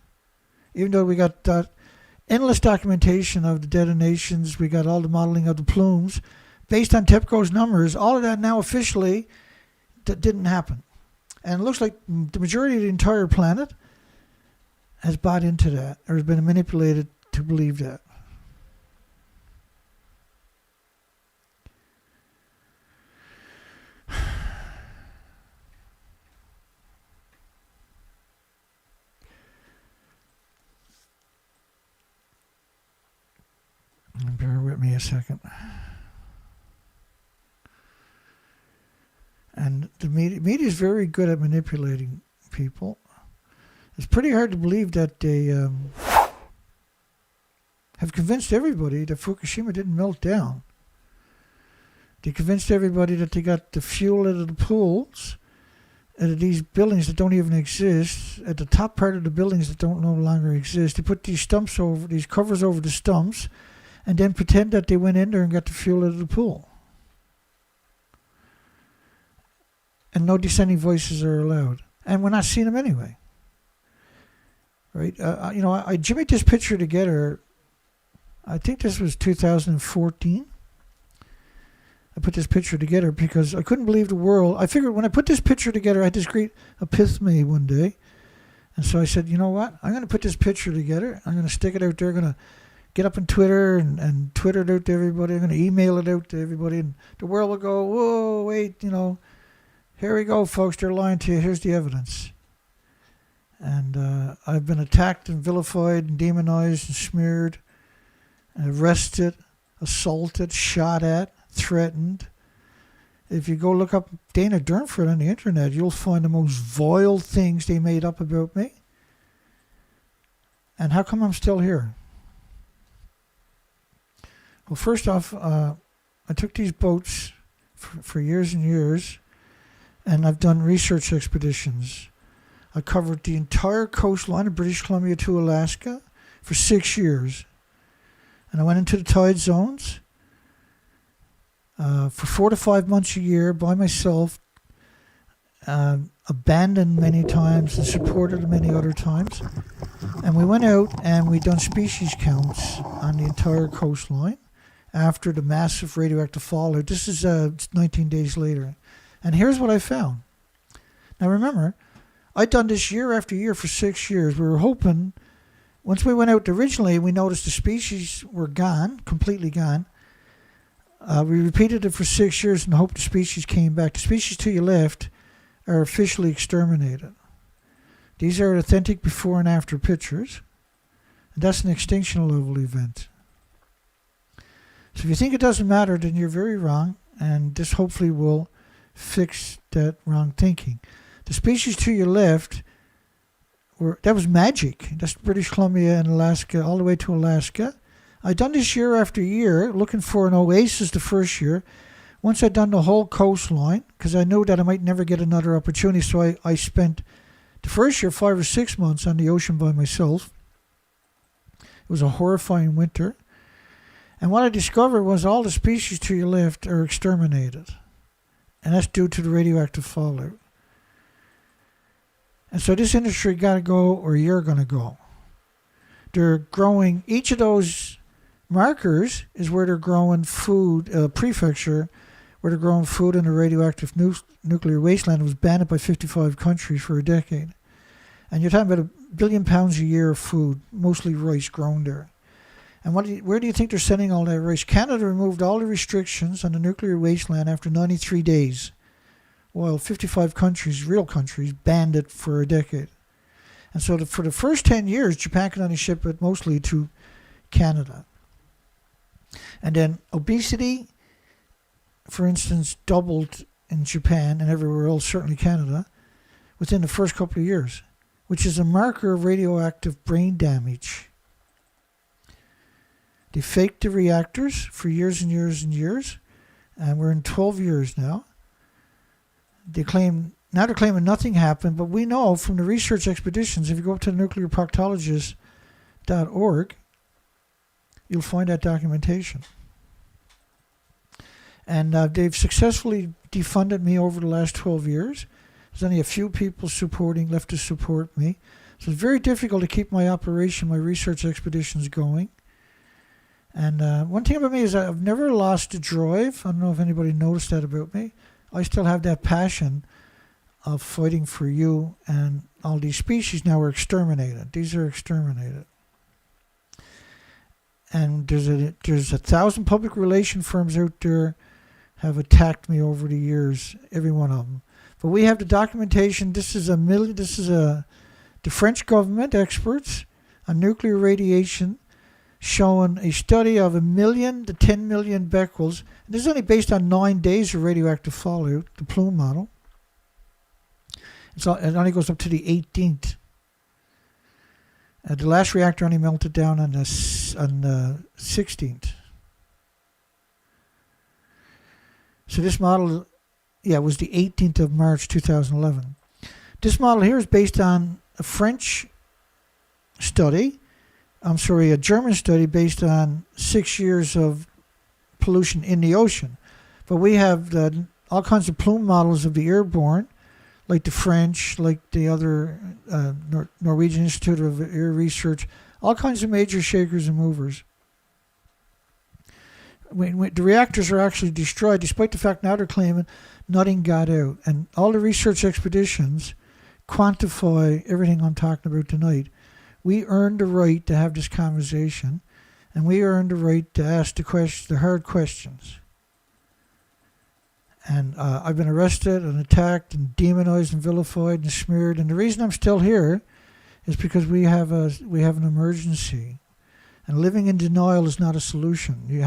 even though we got that endless documentation of the detonations, we got all the modeling of the plumes, based on TEPCO's numbers, all of that now officially that didn't happen. And it looks like the majority of the entire planet has bought into that, or has been manipulated to believe that. Bear with me a second. And the media is very good at manipulating people. It's pretty hard to believe that they have convinced everybody that Fukushima didn't melt down. They convinced everybody that they got the fuel out of the pools, out of these buildings that don't even exist, at the top part of the buildings that don't no longer exist. They put these covers over the stumps, and then pretend that they went in there and got the fuel out of the pool. And no dissenting voices are allowed. And we're not seeing them anyway. Right? I jimmied this picture together. I think this was 2014. I put this picture together because I couldn't believe the world. I figured when I put this picture together, I had this great epiphany one day. And so I said, you know what? I'm going to put this picture together. I'm going to stick it out there. I'm going to get up on Twitter and Twitter it out to everybody. I'm going to email it out to everybody. And the world will go, whoa, wait, here we go, folks. They're lying to you. Here's the evidence. And I've been attacked and vilified and demonized and smeared, and arrested, assaulted, shot at, threatened. If you go look up Dana Durnford on the internet, you'll find the most vile things they made up about me. And how come I'm still here? Well, first off, I took these boats for years and years, and I've done research expeditions. I covered the entire coastline of British Columbia to Alaska for 6 years. And I went into the tide zones for 4 to 5 months a year by myself, abandoned many times and supported many other times. And we went out and we done species counts on the entire coastline after the massive radioactive fallout. This is 19 days later. And here's what I found. Now remember, I'd done this year after year for 6 years. We were hoping, once we went out originally, we noticed the species were gone, completely gone. We repeated it for 6 years and hoped the species came back. The species to your left are officially exterminated. These are authentic before and after pictures. And that's an extinction level event. So if you think it doesn't matter, then you're very wrong. And this hopefully will fix that wrong thinking. The species to your left, that was magic. That's British Columbia and Alaska, all the way to Alaska. I'd done this year after year, looking for an oasis the first year. Once I'd done the whole coastline, because I knew that I might never get another opportunity, so I spent the first year 5 or 6 months on the ocean by myself. It was a horrifying winter. And what I discovered was all the species to your left are exterminated. And that's due to the radioactive fallout. And so this industry got to go, or you're going to go. They're growing, each of those Markers is where they're growing food, prefecture, where they're growing food in a radioactive nuclear wasteland. It was banned by 55 countries for a decade. And you're talking about £1 billion a year of food, mostly rice grown there. And where do you think they're sending all that rice? Canada removed all the restrictions on the nuclear wasteland after 93 days, while 55 countries, real countries, banned it for a decade. And so for the first 10 years, Japan could only ship it mostly to Canada. And then obesity, for instance, doubled in Japan and everywhere else, certainly Canada, within the first couple of years, which is a marker of radioactive brain damage. They faked the reactors for years and years and years, and we're in 12 years now. They're claiming nothing happened, but we know from the research expeditions, if you go up to nuclearproctologist.org, you'll find that documentation. And they've successfully defunded me over the last 12 years. There's only a few people left to support me. So it's very difficult to keep my operation, my research expeditions going. And one thing about me is I've never lost a drive. I don't know if anybody noticed that about me. I still have that passion of fighting for you, and all these species now are exterminated. These are exterminated. And there's 1,000 public relation firms out there have attacked me over the years, every one of them. But we have the documentation. The French government experts on nuclear radiation showing a study of 1 million to 10 million becquerels. And this is only based on 9 days of radioactive fallout, the plume model. It only goes up to the 18th. The last reactor only melted down on the 16th. So this model, was the 18th of March 2011. This model here is based on a German study based on 6 years of pollution in the ocean. But we have all kinds of plume models of the airborne, like the French, like the other Norwegian Institute of Air Research, all kinds of major shakers and movers. When the reactors are actually destroyed, despite the fact now they're claiming nothing got out. And all the research expeditions quantify everything I'm talking about tonight. We earned the right to have this conversation, and we earned the right to ask the hard questions. And I've been arrested and attacked and demonized and vilified and smeared. And the reason I'm still here is because we have an emergency. And living in denial is not a solution.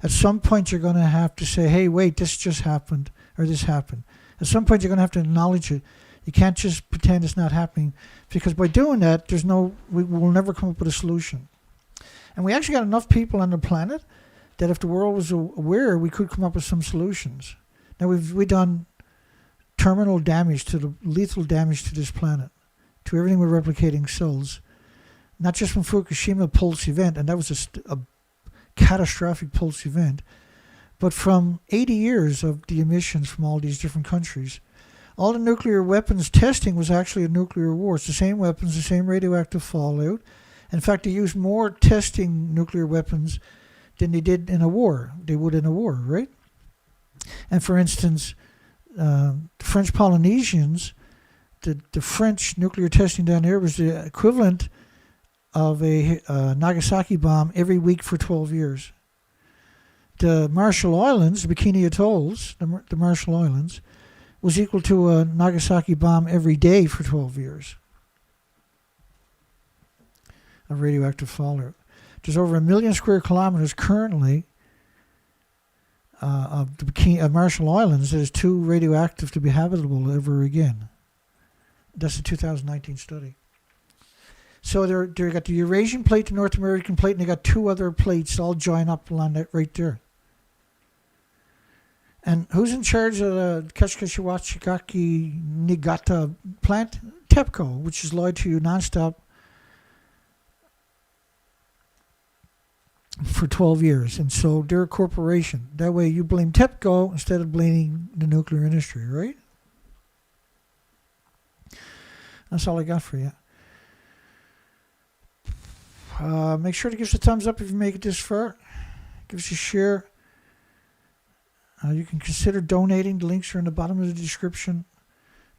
At some point you're going to have to say, hey, wait, this just happened, or this happened. At some point you're going to have to acknowledge it. You can't just pretend it's not happening, because by doing that, we will never come up with a solution. And we actually got enough people on the planet that if the world was aware, we could come up with some solutions. Now we've done terminal damage lethal damage to this planet, to everything with replicating cells, not just from Fukushima pulse event, and that was a catastrophic pulse event, but from 80 years of the emissions from all these different countries. All the nuclear weapons testing was actually a nuclear war. It's the same weapons, the same radioactive fallout. In fact, they used more testing nuclear weapons than they did in a war. They would in a war, right? And for instance, the French Polynesians, the French nuclear testing down there was the equivalent of a Nagasaki bomb every week for 12 years. The Marshall Islands, the Bikini Atolls, the Marshall Islands, was equal to a Nagasaki bomb every day for 12 years of radioactive fallout. There's over 1 million square kilometers currently of the Marshall Islands that is too radioactive to be habitable ever again. That's a 2019 study. So they got the Eurasian plate, the North American plate, and they got 2 other plates all join up along that right there. And who's in charge of the Kashikashawachikaki Niigata plant? TEPCO, which has lied to you nonstop for 12 years. And so they're a corporation. That way you blame TEPCO instead of blaming the nuclear industry, right? That's all I got for you. Make sure to give us a thumbs up if you make it this far. Give us a share. You can consider donating. The links are in the bottom of the description.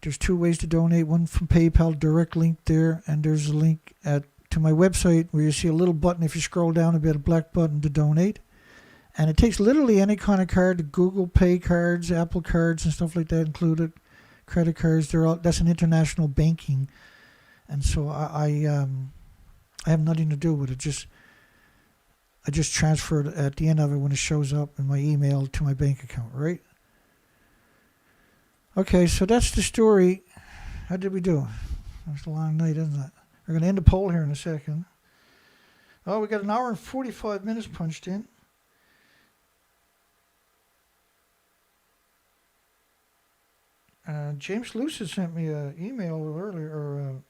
There's 2 ways to donate. One from PayPal, direct link there, and there's a link to my website where you see a little button. If you scroll down, a black button to donate. And it takes literally any kind of card, the Google Pay cards, Apple cards, and stuff like that included. Credit cards, that's an international banking. And so I have nothing to do with it. I just transfer it at the end of it when it shows up in my email to my bank account, right? Okay, so that's the story. How did we do? That's a long night, isn't it? We're going to end the poll here in a second. Oh, we got an hour and 45 minutes punched in. James Lucid sent me an email earlier, or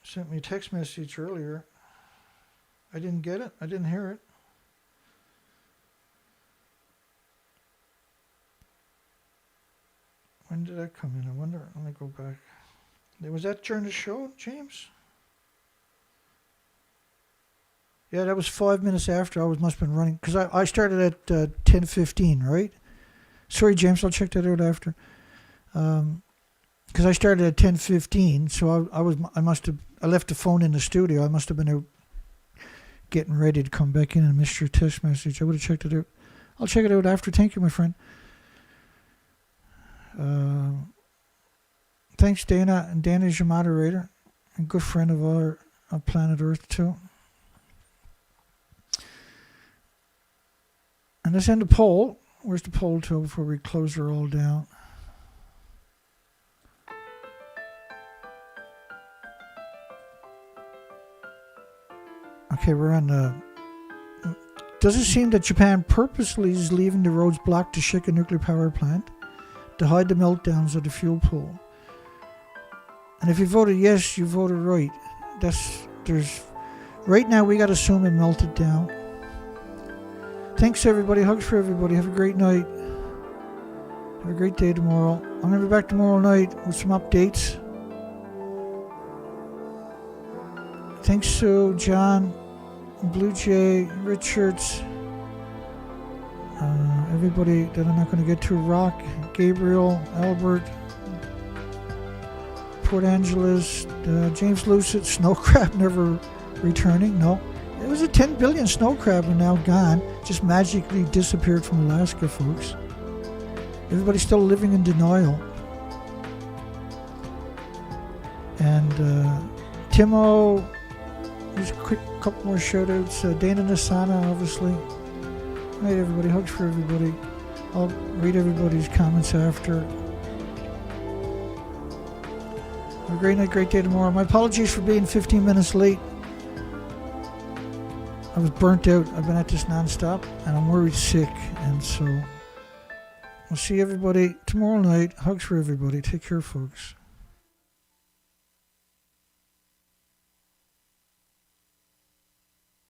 sent me a text message earlier. I didn't get it. I didn't hear it. When did that come in? I wonder. Let me go back. Was that during the show, James? Yeah, that was 5 minutes after. Must have been running. Because I started at 10:15, right? Sorry, James. I'll check that out after. Because I started at 10:15, so I left the phone in the studio. I must have been out getting ready to come back in and missed your text message. I would have checked it out. I'll check it out after. Thank you, my friend. Thanks, Dana. And Dana is your moderator. A good friend of planet Earth, too. And let's end the poll. Where's the poll to before we close her all down? Okay, we're on the... Does it seem that Japan purposely is leaving the roads blocked to Shika nuclear power plant to hide the meltdowns of the fuel pool? And if you voted yes, you voted right. Right now we got to assume it melted down. Thanks everybody. Hugs for everybody. Have a great night. Have a great day tomorrow. I'm going to be back tomorrow night with some updates. Thanks, Sue, John, Blue Jay, Richards, everybody that I'm not going to get to. Rock, Gabriel, Albert, Port Angeles, James Lucid, snow crab never returning. No. It was a 10 billion snow crab and now gone. Just magically disappeared from Alaska, folks. Everybody's still living in denial. And Timo, just a quick couple more shout outs. Dana Nasana, obviously. Good night, everybody. Hugs for everybody. I'll read everybody's comments after. Have a great night, great day tomorrow. My apologies for being 15 minutes late. I was burnt out. I've been at this nonstop, and I'm worried sick. And so, we'll see everybody tomorrow night. Hugs for everybody. Take care, folks.